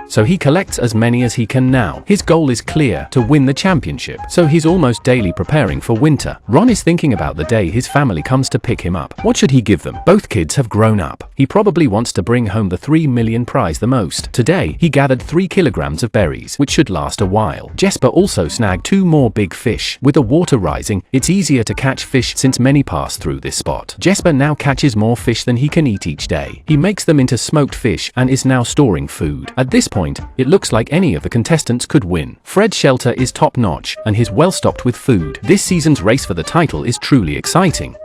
so he collects as many as he can now. His goal is clear: to win the championship. So he's almost daily preparing for winter. Ron is thinking about the day his family comes to pick him up. What should he give them? Both kids have grown up. He probably wants to bring home the 3 million prize the most. Today, he gathered 3 kilograms of berries, which should last a while. Jesper also snagged 2 more big fish. With the water rising, it's easier to catch fish since many pass through this spot. Jesper now catches more fish than he can eat each day. He makes them into smoked fish and is now storing food. At this point, it looks like any of the contestants could win. Fred's shelter is top-notch, and he's well-stocked with food. This season's race for the title is truly exciting.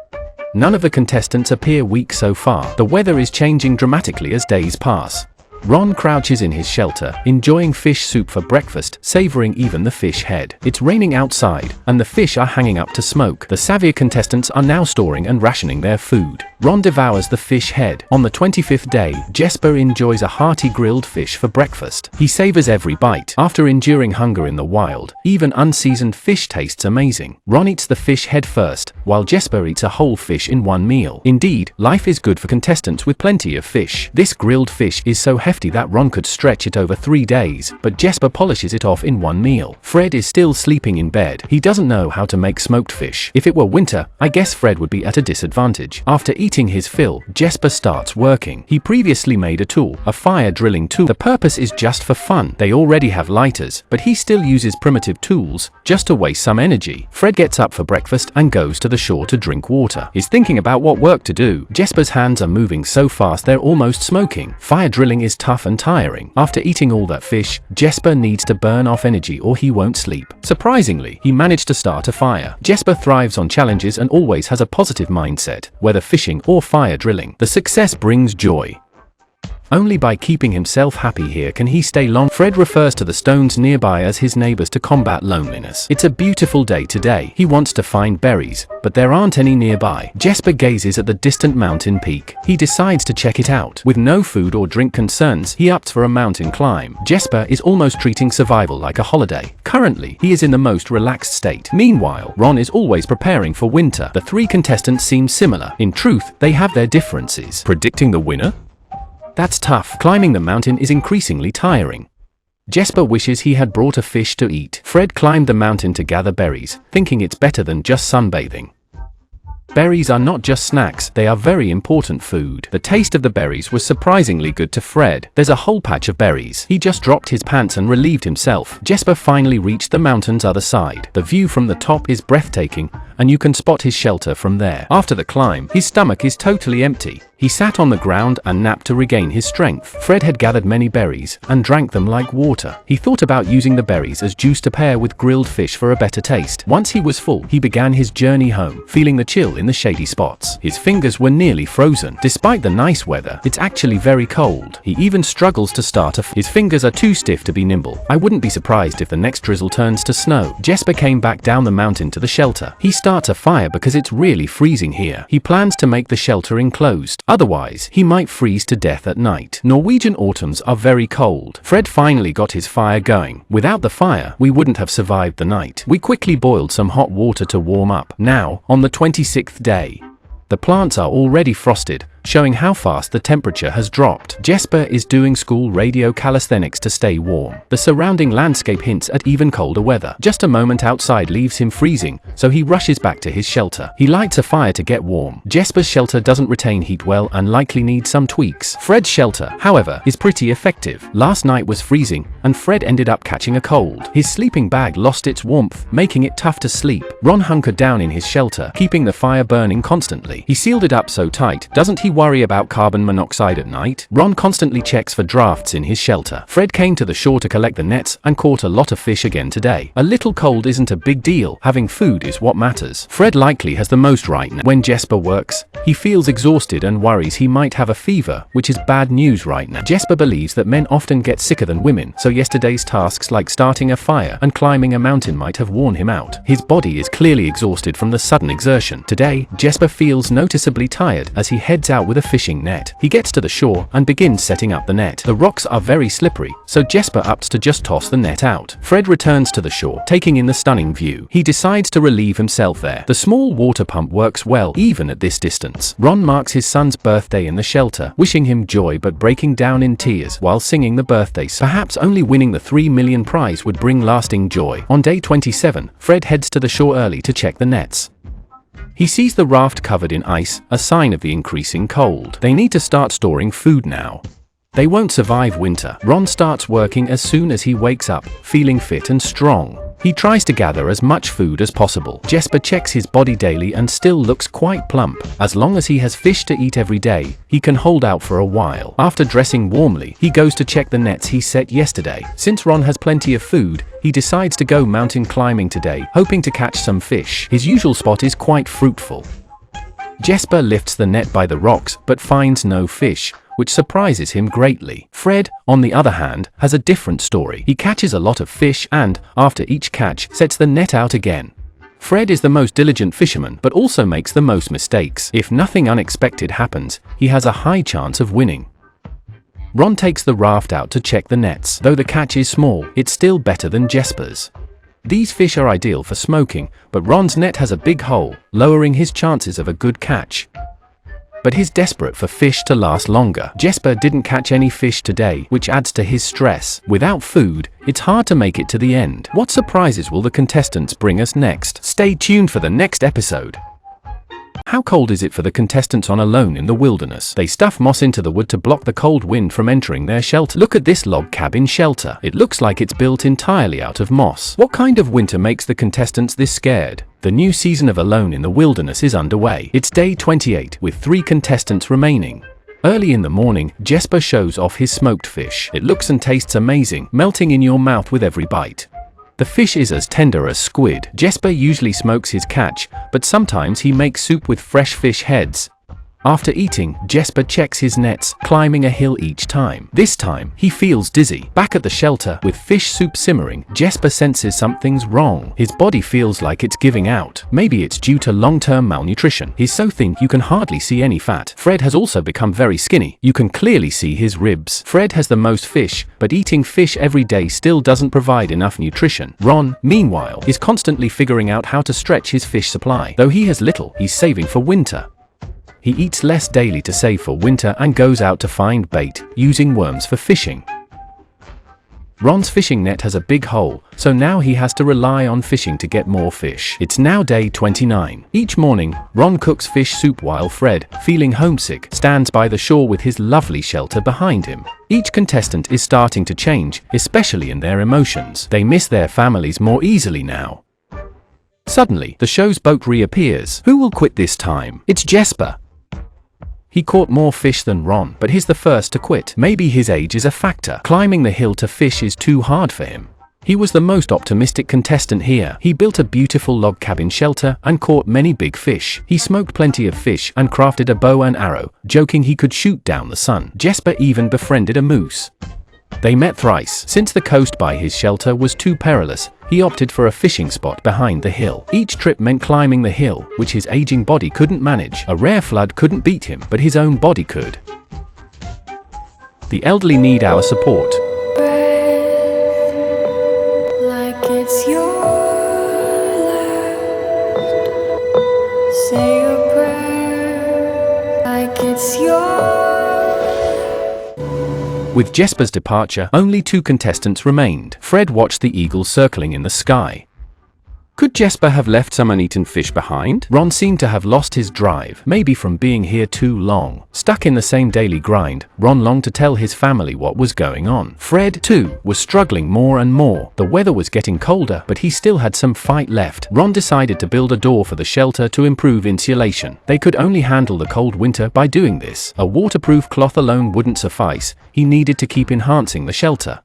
None of the contestants appear weak so far. The weather is changing dramatically as days pass. Ron crouches in his shelter, enjoying fish soup for breakfast, savoring even the fish head. It's raining outside, and the fish are hanging up to smoke. The savvier contestants are now storing and rationing their food. Ron devours the fish head. On the 25th day, Jesper enjoys a hearty grilled fish for breakfast. He savors every bite. After enduring hunger in the wild, even unseasoned fish tastes amazing. Ron eats the fish head first, while Jesper eats a whole fish in one meal. Indeed, life is good for contestants with plenty of fish. This grilled fish is so hefty that Ron could stretch it over 3 days, but Jesper polishes it off in one meal. Fred is still sleeping in bed. He doesn't know how to make smoked fish. If it were winter, I guess Fred would be at a disadvantage. After eating his fill, Jesper starts working. He previously made a tool, a fire drilling tool. The purpose is just for fun. They already have lighters, but he still uses primitive tools just to waste some energy. Fred gets up for breakfast and goes to the shore to drink water. He's thinking about what work to do. Jesper's hands are moving so fast they're almost smoking. Fire drilling is tough and tiring. After eating all that fish, Jesper needs to burn off energy or he won't sleep. Surprisingly, he managed to start a fire. Jesper thrives on challenges and always has a positive mindset, whether fishing or fire drilling. The success brings joy. Only by keeping himself happy here can he stay long. Fred refers to the stones nearby as his neighbors to combat loneliness. It's a beautiful day today. He wants to find berries, but there aren't any nearby. Jesper gazes at the distant mountain peak. He decides to check it out. With no food or drink concerns, he opts for a mountain climb. Jesper is almost treating survival like a holiday. Currently, he is in the most relaxed state. Meanwhile, Ron is always preparing for winter. The 3 contestants seem similar. In truth, they have their differences. Predicting the winner? That's tough. Climbing the mountain is increasingly tiring. Jesper wishes he had brought a fish to eat. Fred climbed the mountain to gather berries, thinking it's better than just sunbathing. Berries are not just snacks, they are very important food. The taste of the berries was surprisingly good to Fred. There's a whole patch of berries. He just dropped his pants and relieved himself. Jesper finally reached the mountain's other side. The view from the top is breathtaking, and you can spot his shelter from there. After the climb, his stomach is totally empty. He sat on the ground and napped to regain his strength. Fred had gathered many berries and drank them like water. He thought about using the berries as juice to pair with grilled fish for a better taste. Once he was full, he began his journey home, feeling the chill in the shady spots. His fingers were nearly frozen. Despite the nice weather, it's actually very cold. He even struggles to start his fingers are too stiff to be nimble. I wouldn't be surprised if the next drizzle turns to snow. Jesper came back down the mountain to the shelter. He starts a fire because it's really freezing here. He plans to make the shelter enclosed. Otherwise, he might freeze to death at night. Norwegian autumns are very cold. Fred finally got his fire going. Without the fire, we wouldn't have survived the night. We quickly boiled some hot water to warm up. Now, on the 26th day, the plants are already frosted, showing how fast the temperature has dropped. Jesper is doing school radio calisthenics to stay warm. The surrounding landscape hints at even colder weather. Just a moment outside leaves him freezing, so he rushes back to his shelter. He lights a fire to get warm. Jesper's shelter doesn't retain heat well and likely needs some tweaks. Fred's shelter, however, is pretty effective. Last night was freezing, and Fred ended up catching a cold. His sleeping bag lost its warmth, making it tough to sleep. Ron hunkered down in his shelter, keeping the fire burning constantly. He sealed it up so tight, doesn't he worry about carbon monoxide at night? Ron constantly checks for drafts in his shelter. Fred came to the shore to collect the nets and caught a lot of fish again today. A little cold isn't a big deal, having food is what matters. Fred likely has the most right now. When Jesper works, he feels exhausted and worries he might have a fever, which is bad news right now. Jesper believes that men often get sicker than women, so yesterday's tasks like starting a fire and climbing a mountain might have worn him out. His body is clearly exhausted from the sudden exertion. Today, Jesper feels noticeably tired as he heads out with a fishing net. He gets to the shore and begins setting up the net. The rocks are very slippery, so Jesper opts to just toss the net out. Fred returns to the shore, taking in the stunning view. He decides to relieve himself there. The small water pump works well, even at this distance. Ron marks his son's birthday in the shelter, wishing him joy but breaking down in tears while singing the birthday song. Perhaps only winning the $3 million prize would bring lasting joy. On day 27, Fred heads to the shore early to check the nets. He sees the raft covered in ice, a sign of the increasing cold. They need to start storing food now. They won't survive winter. Ron starts working as soon as he wakes up, feeling fit and strong. He tries to gather as much food as possible. Jesper checks his body daily and still looks quite plump. As long as he has fish to eat every day, he can hold out for a while. After dressing warmly, he goes to check the nets he set yesterday. Since Ron has plenty of food, he decides to go mountain climbing today, hoping to catch some fish. His usual spot is quite fruitful. Jesper lifts the net by the rocks but finds no fish, which surprises him greatly. Fred, on the other hand, has a different story. He catches a lot of fish and, after each catch, sets the net out again. Fred is the most diligent fisherman but also makes the most mistakes. If nothing unexpected happens, he has a high chance of winning. Ron takes the raft out to check the nets. Though the catch is small, it's still better than Jesper's. These fish are ideal for smoking, but Ron's net has a big hole, lowering his chances of a good catch. But he's desperate for fish to last longer. Jesper didn't catch any fish today, which adds to his stress. Without food, it's hard to make it to the end. What surprises will the contestants bring us next? Stay tuned for the next episode. How cold is it for the contestants on Alone in the Wilderness? They stuff moss into the wood to block the cold wind from entering their shelter. Look at this log cabin shelter. It looks like it's built entirely out of moss. What kind of winter makes the contestants this scared? The new season of Alone in the Wilderness is underway. It's day 28, with 3 contestants remaining. Early in the morning, Jesper shows off his smoked fish. It looks and tastes amazing, melting in your mouth with every bite. The fish is as tender as squid. Jesper usually smokes his catch, but sometimes he makes soup with fresh fish heads. After eating, Jesper checks his nets, climbing a hill each time. This time, he feels dizzy. Back at the shelter, with fish soup simmering, Jesper senses something's wrong. His body feels like it's giving out. Maybe it's due to long-term malnutrition. He's so thin you can hardly see any fat. Fred has also become very skinny. You can clearly see his ribs. Fred has the most fish, but eating fish every day still doesn't provide enough nutrition. Ron, meanwhile, is constantly figuring out how to stretch his fish supply. Though he has little, he's saving for winter. He eats less daily to save for winter and goes out to find bait, using worms for fishing. Ron's fishing net has a big hole, so now he has to rely on fishing to get more fish. It's now day 29. Each morning, Ron cooks fish soup while Fred, feeling homesick, stands by the shore with his lovely shelter behind him. Each contestant is starting to change, especially in their emotions. They miss their families more easily now. Suddenly, the show's boat reappears. Who will quit this time? It's Jesper. He caught more fish than Ron, but he's the first to quit. Maybe his age is a factor. Climbing the hill to fish is too hard for him. He was the most optimistic contestant here. He built a beautiful log cabin shelter and caught many big fish. He smoked plenty of fish and crafted a bow and arrow, joking he could shoot down the sun. Jesper even befriended a moose. They met thrice. Since the coast by his shelter was too perilous, he opted for a fishing spot behind the hill. Each trip meant climbing the hill, which his aging body couldn't manage. A rare flood couldn't beat him, but his own body could. The elderly need our support. Like it's your last. Say your prayer like it's your. With Jesper's departure, only 2 contestants remained. Fred watched the eagles circling in the sky. Could Jesper have left some uneaten fish behind? Ron seemed to have lost his drive, maybe from being here too long. Stuck in the same daily grind, Ron longed to tell his family what was going on. Fred, too, was struggling more and more. The weather was getting colder, but he still had some fight left. Ron decided to build a door for the shelter to improve insulation. They could only handle the cold winter by doing this. A waterproof cloth alone wouldn't suffice. He needed to keep enhancing the shelter.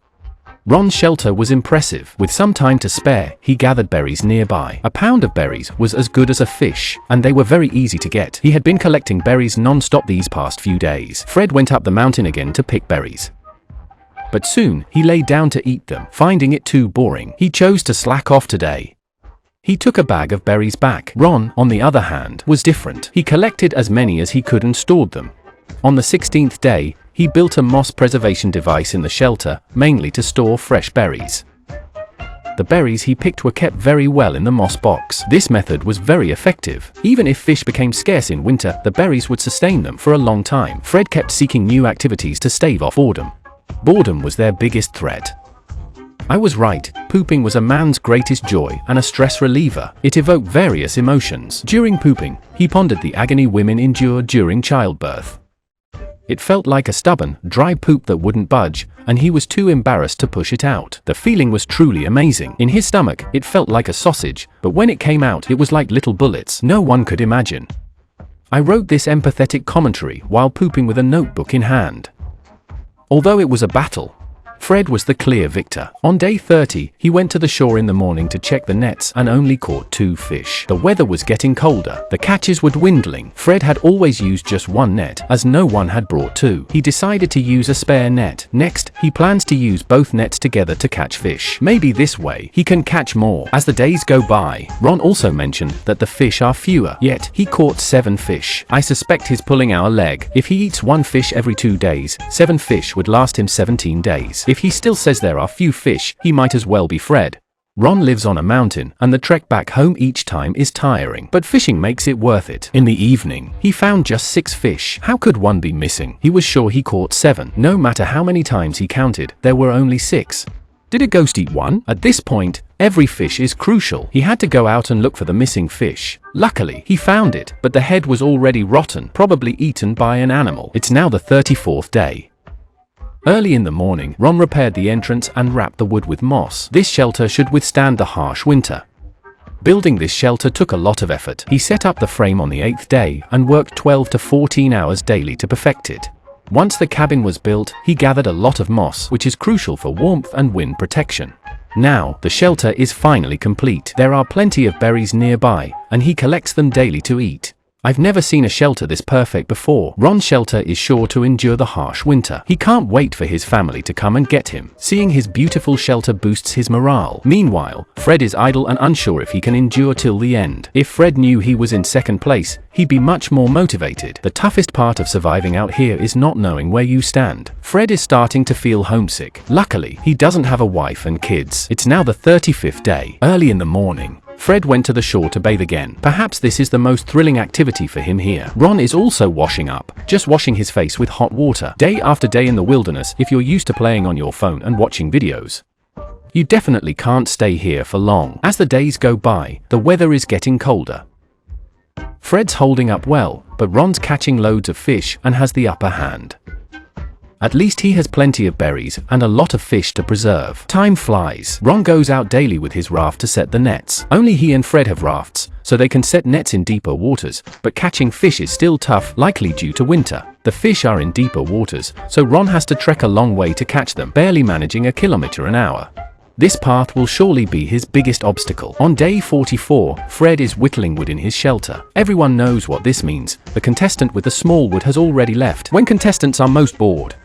Ron's shelter was impressive. With some time to spare, he gathered berries nearby. A pound of berries was as good as a fish, and they were very easy to get. He had been collecting berries non-stop these past few days. Fred went up the mountain again to pick berries. But soon, he lay down to eat them. Finding it too boring, he chose to slack off today. He took a bag of berries back. Ron, on the other hand, was different. He collected as many as he could and stored them. On the 16th day, he built a moss preservation device in the shelter, mainly to store fresh berries. The berries he picked were kept very well in the moss box. This method was very effective. Even if fish became scarce in winter, the berries would sustain them for a long time. Fred kept seeking new activities to stave off boredom. Boredom was their biggest threat. I was right, pooping was a man's greatest joy and a stress reliever. It evoked various emotions. During pooping, he pondered the agony women endured during childbirth. It felt like a stubborn, dry poop that wouldn't budge, and he was too embarrassed to push it out. The feeling was truly amazing. In his stomach, it felt like a sausage, but when it came out, it was like little bullets. No one could imagine. I wrote this empathetic commentary while pooping with a notebook in hand. Although it was a battle, Fred was the clear victor. On day 30, he went to the shore in the morning to check the nets and only caught 2 fish. The weather was getting colder. The catches were dwindling. Fred had always used just 1 net, as no one had brought 2. He decided to use a spare net. Next, he plans to use both nets together to catch fish. Maybe this way, he can catch more. As the days go by, Ron also mentioned that the fish are fewer, yet he caught 7 fish. I suspect he's pulling our leg. If he eats 1 fish every 2 days, 7 fish would last him 17 days. If he still says there are few fish, he might as well be Fred. Ron lives on a mountain, and the trek back home each time is tiring, but fishing makes it worth it. In the evening, he found just 6 fish. How could one be missing? He was sure he caught 7. No matter how many times he counted, there were only 6. Did a ghost eat one? At this point, every fish is crucial. He had to go out and look for the missing fish. Luckily, he found it, but the head was already rotten, probably eaten by an animal. It's now the 34th day. Early in the morning, Ron repaired the entrance and wrapped the wood with moss. This shelter should withstand the harsh winter. Building this shelter took a lot of effort. He set up the frame on the 8th day and worked 12 to 14 hours daily to perfect it. Once the cabin was built, he gathered a lot of moss, which is crucial for warmth and wind protection. Now, the shelter is finally complete. There are plenty of berries nearby, and he collects them daily to eat. I've never seen a shelter this perfect before. Ron's shelter is sure to endure the harsh winter. He can't wait for his family to come and get him. Seeing his beautiful shelter boosts his morale. Meanwhile, Fred is idle and unsure if he can endure till the end. If Fred knew he was in second place, he'd be much more motivated. The toughest part of surviving out here is not knowing where you stand. Fred is starting to feel homesick. Luckily, he doesn't have a wife and kids. It's now the 35th day. Early in the morning, Fred went to the shore to bathe again. Perhaps this is the most thrilling activity for him here. Ron is also washing up, just washing his face with hot water. Day after day in the wilderness, if you're used to playing on your phone and watching videos, you definitely can't stay here for long. As the days go by, the weather is getting colder. Fred's holding up well, but Ron's catching loads of fish and has the upper hand. At least he has plenty of berries and a lot of fish to preserve. Time flies. Ron goes out daily with his raft to set the nets. Only he and Fred have rafts, so they can set nets in deeper waters, but catching fish is still tough, likely due to winter. The fish are in deeper waters, so Ron has to trek a long way to catch them, barely managing 1 kilometer an hour. This path will surely be his biggest obstacle. On day 44, Fred is whittling wood in his shelter. Everyone knows what this means. The contestant with the small wood has already left. When contestants are most bored,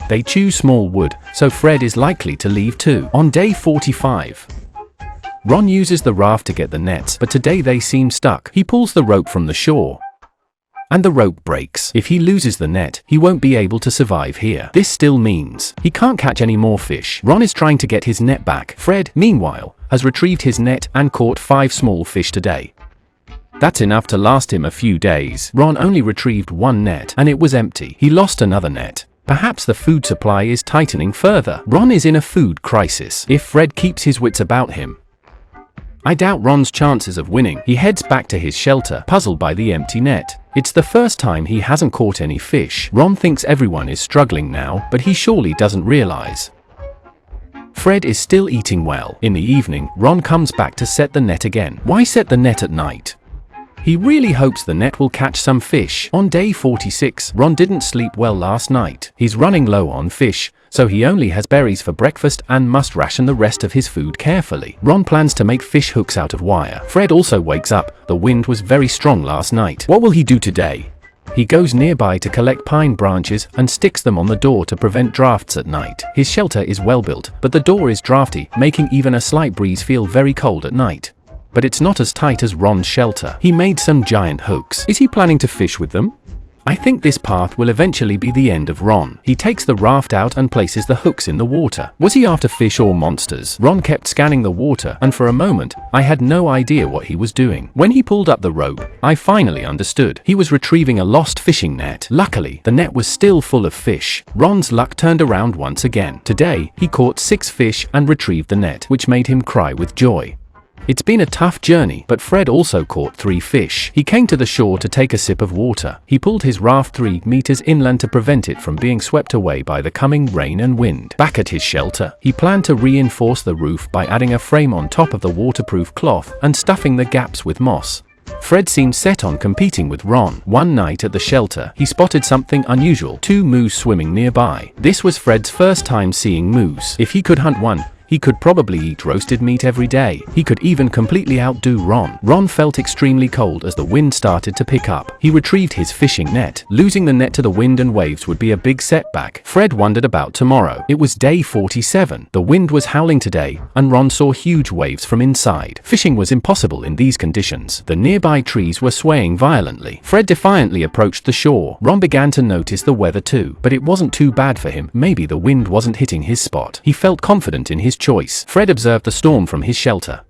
they choose small wood, so Fred is likely to leave too. On day 45, Ron uses the raft to get the nets, but today they seem stuck. He pulls the rope from the shore, and the rope breaks. If he loses the net, he won't be able to survive here. This still means he can't catch any more fish. Ron is trying to get his net back. Fred, meanwhile, has retrieved his net and caught 5 small fish today. That's enough to last him a few days. Ron only retrieved 1 net, and it was empty. He lost another net. Perhaps the food supply is tightening further. Ron is in a food crisis. If Fred keeps his wits about him, I doubt Ron's chances of winning. He heads back to his shelter, puzzled by the empty net. It's the first time he hasn't caught any fish. Ron thinks everyone is struggling now, but he surely doesn't realize. Fred is still eating well. In the evening, Ron comes back to set the net again. Why set the net at night? He really hopes the net will catch some fish. On day 46, Ron didn't sleep well last night. He's running low on fish, so he only has berries for breakfast and must ration the rest of his food carefully. Ron plans to make fish hooks out of wire. Fred also wakes up. The wind was very strong last night. What will he do today? He goes nearby to collect pine branches and sticks them on the door to prevent drafts at night. His shelter is well built, but the door is drafty, making even a slight breeze feel very cold at night. But it's not as tight as Ron's shelter. He made some giant hooks. Is he planning to fish with them? I think this path will eventually be the end of Ron. He takes the raft out and places the hooks in the water. Was he after fish or monsters? Ron kept scanning the water, and for a moment, I had no idea what he was doing. When he pulled up the rope, I finally understood. He was retrieving a lost fishing net. Luckily, the net was still full of fish. Ron's luck turned around once again. Today, he caught 6 fish and retrieved the net, which made him cry with joy. It's been a tough journey, but Fred also caught 3 fish. He came to the shore to take a sip of water. He pulled his raft 3 meters inland to prevent it from being swept away by the coming rain and wind. Back at his shelter, he planned to reinforce the roof by adding a frame on top of the waterproof cloth and stuffing the gaps with moss. Fred seemed set on competing with Ron. One night at the shelter, he spotted something unusual: 2 moose swimming nearby. This was Fred's first time seeing moose. If he could hunt one, he could probably eat roasted meat every day. He could even completely outdo Ron. Ron felt extremely cold as the wind started to pick up. He retrieved his fishing net. Losing the net to the wind and waves would be a big setback. Fred wondered about tomorrow. It was day 47. The wind was howling today, and Ron saw huge waves from inside. Fishing was impossible in these conditions. The nearby trees were swaying violently. Fred defiantly approached the shore. Ron began to notice the weather too, but it wasn't too bad for him. Maybe the wind wasn't hitting his spot. He felt confident in his choice. Fred observed the storm from his shelter.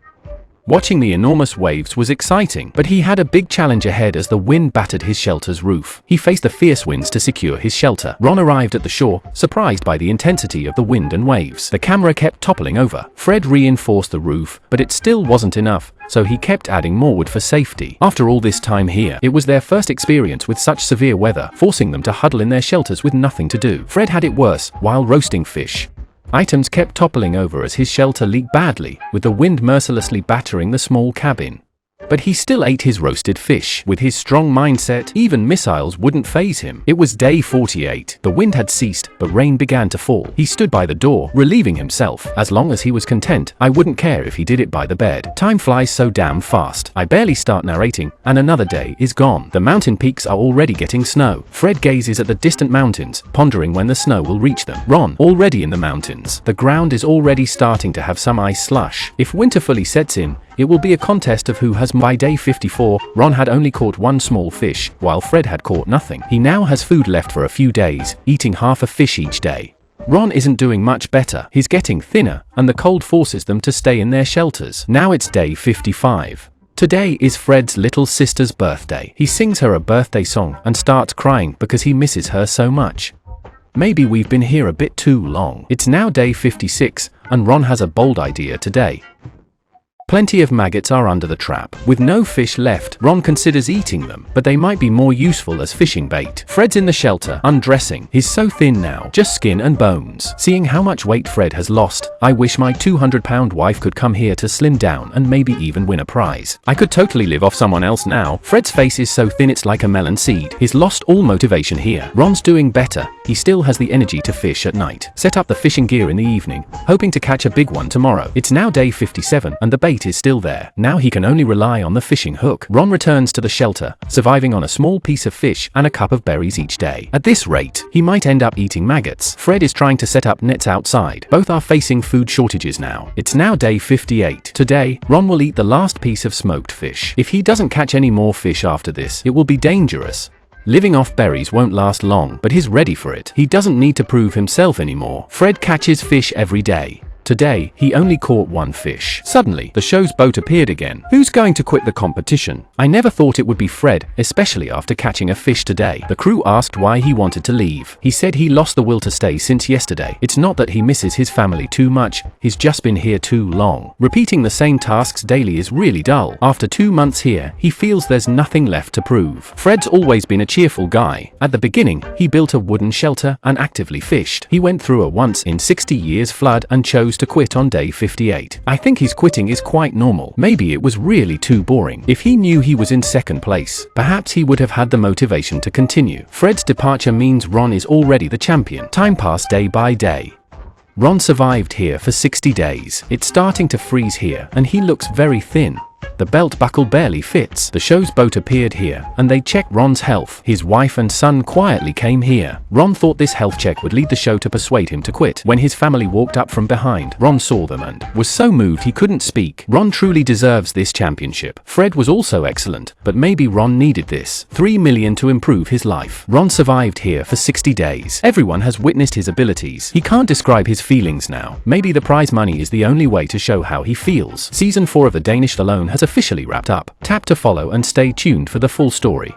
Watching the enormous waves was exciting, but he had a big challenge ahead as the wind battered his shelter's roof. He faced the fierce winds to secure his shelter. Ron arrived at the shore, surprised by the intensity of the wind and waves. The camera kept toppling over. Fred reinforced the roof, but it still wasn't enough, so he kept adding more wood for safety. After all this time here, it was their first experience with such severe weather, forcing them to huddle in their shelters with nothing to do. Fred had it worse while roasting fish. Items kept toppling over as his shelter leaked badly, with the wind mercilessly battering the small cabin. But he still ate his roasted fish. With his strong mindset, even missiles wouldn't faze him. It was day 48. The wind had ceased, but rain began to fall. He stood by the door, relieving himself. As long as he was content, I wouldn't care if he did it by the bed. Time flies so damn fast. I barely start narrating, and another day is gone. The mountain peaks are already getting snow. Fred gazes at the distant mountains, pondering when the snow will reach them. Ron, already in the mountains. The ground is already starting to have some ice slush. If winter fully sets in, it will be a contest of who has more. By day 54, Ron had only caught 1 small fish, while Fred had caught nothing. He now has food left for a few days, eating half a fish each day. Ron isn't doing much better. He's getting thinner, and the cold forces them to stay in their shelters. Now it's day 55. Today is Fred's little sister's birthday. He sings her a birthday song and starts crying because he misses her so much. Maybe we've been here a bit too long. It's now day 56, and Ron has a bold idea today. Plenty of maggots are under the trap. With no fish left, Ron considers eating them, but they might be more useful as fishing bait. Fred's in the shelter, undressing. He's so thin now, just skin and bones. Seeing how much weight Fred has lost, I wish my 200-pound wife could come here to slim down and maybe even win a prize. I could totally live off someone else now. Fred's face is so thin it's like a melon seed. He's lost all motivation here. Ron's doing better. He still has the energy to fish at night. Set up the fishing gear in the evening, hoping to catch a big one tomorrow. It's now day 57, and the bait is still there. Now he can only rely on the fishing hook. Ron returns to the shelter, surviving on a small piece of fish and a cup of berries each day. At this rate, he might end up eating maggots. Fred is trying to set up nets outside. Both are facing food shortages now. It's now day 58. Today, Ron will eat the last piece of smoked fish. If he doesn't catch any more fish after this, it will be dangerous. Living off berries won't last long, but he's ready for it. He doesn't need to prove himself anymore. Fred catches fish every day. Today, he only caught 1 fish. Suddenly, the show's boat appeared again. Who's going to quit the competition? I never thought it would be Fred, especially after catching a fish today. The crew asked why he wanted to leave. He said he lost the will to stay since yesterday. It's not that he misses his family too much, he's just been here too long. Repeating the same tasks daily is really dull. After 2 months here, he feels there's nothing left to prove. Fred's always been a cheerful guy. At the beginning, he built a wooden shelter and actively fished. He went through a once in 60 years flood and chose to quit on day 58. I think his quitting is quite normal. Maybe it was really too boring. If he knew he was in second place, perhaps he would have had the motivation to continue. Fred's departure means Ron is already the champion. Time passed day by day. Ron survived here for 60 days. It's starting to freeze here, and he looks very thin. The belt buckle barely fits. The show's boat appeared here, and they checked Ron's health. His wife and son quietly came here. Ron thought this health check would lead the show to persuade him to quit. When his family walked up from behind, Ron saw them and was so moved he couldn't speak. Ron truly deserves this championship. Fred was also excellent, but maybe Ron needed this. 3 million to improve his life. Ron survived here for 60 days. Everyone has witnessed his abilities. He can't describe his feelings now. Maybe the prize money is the only way to show how he feels. Season 4 of The Danish Alone has officially wrapped up. Tap to follow and stay tuned for the full story.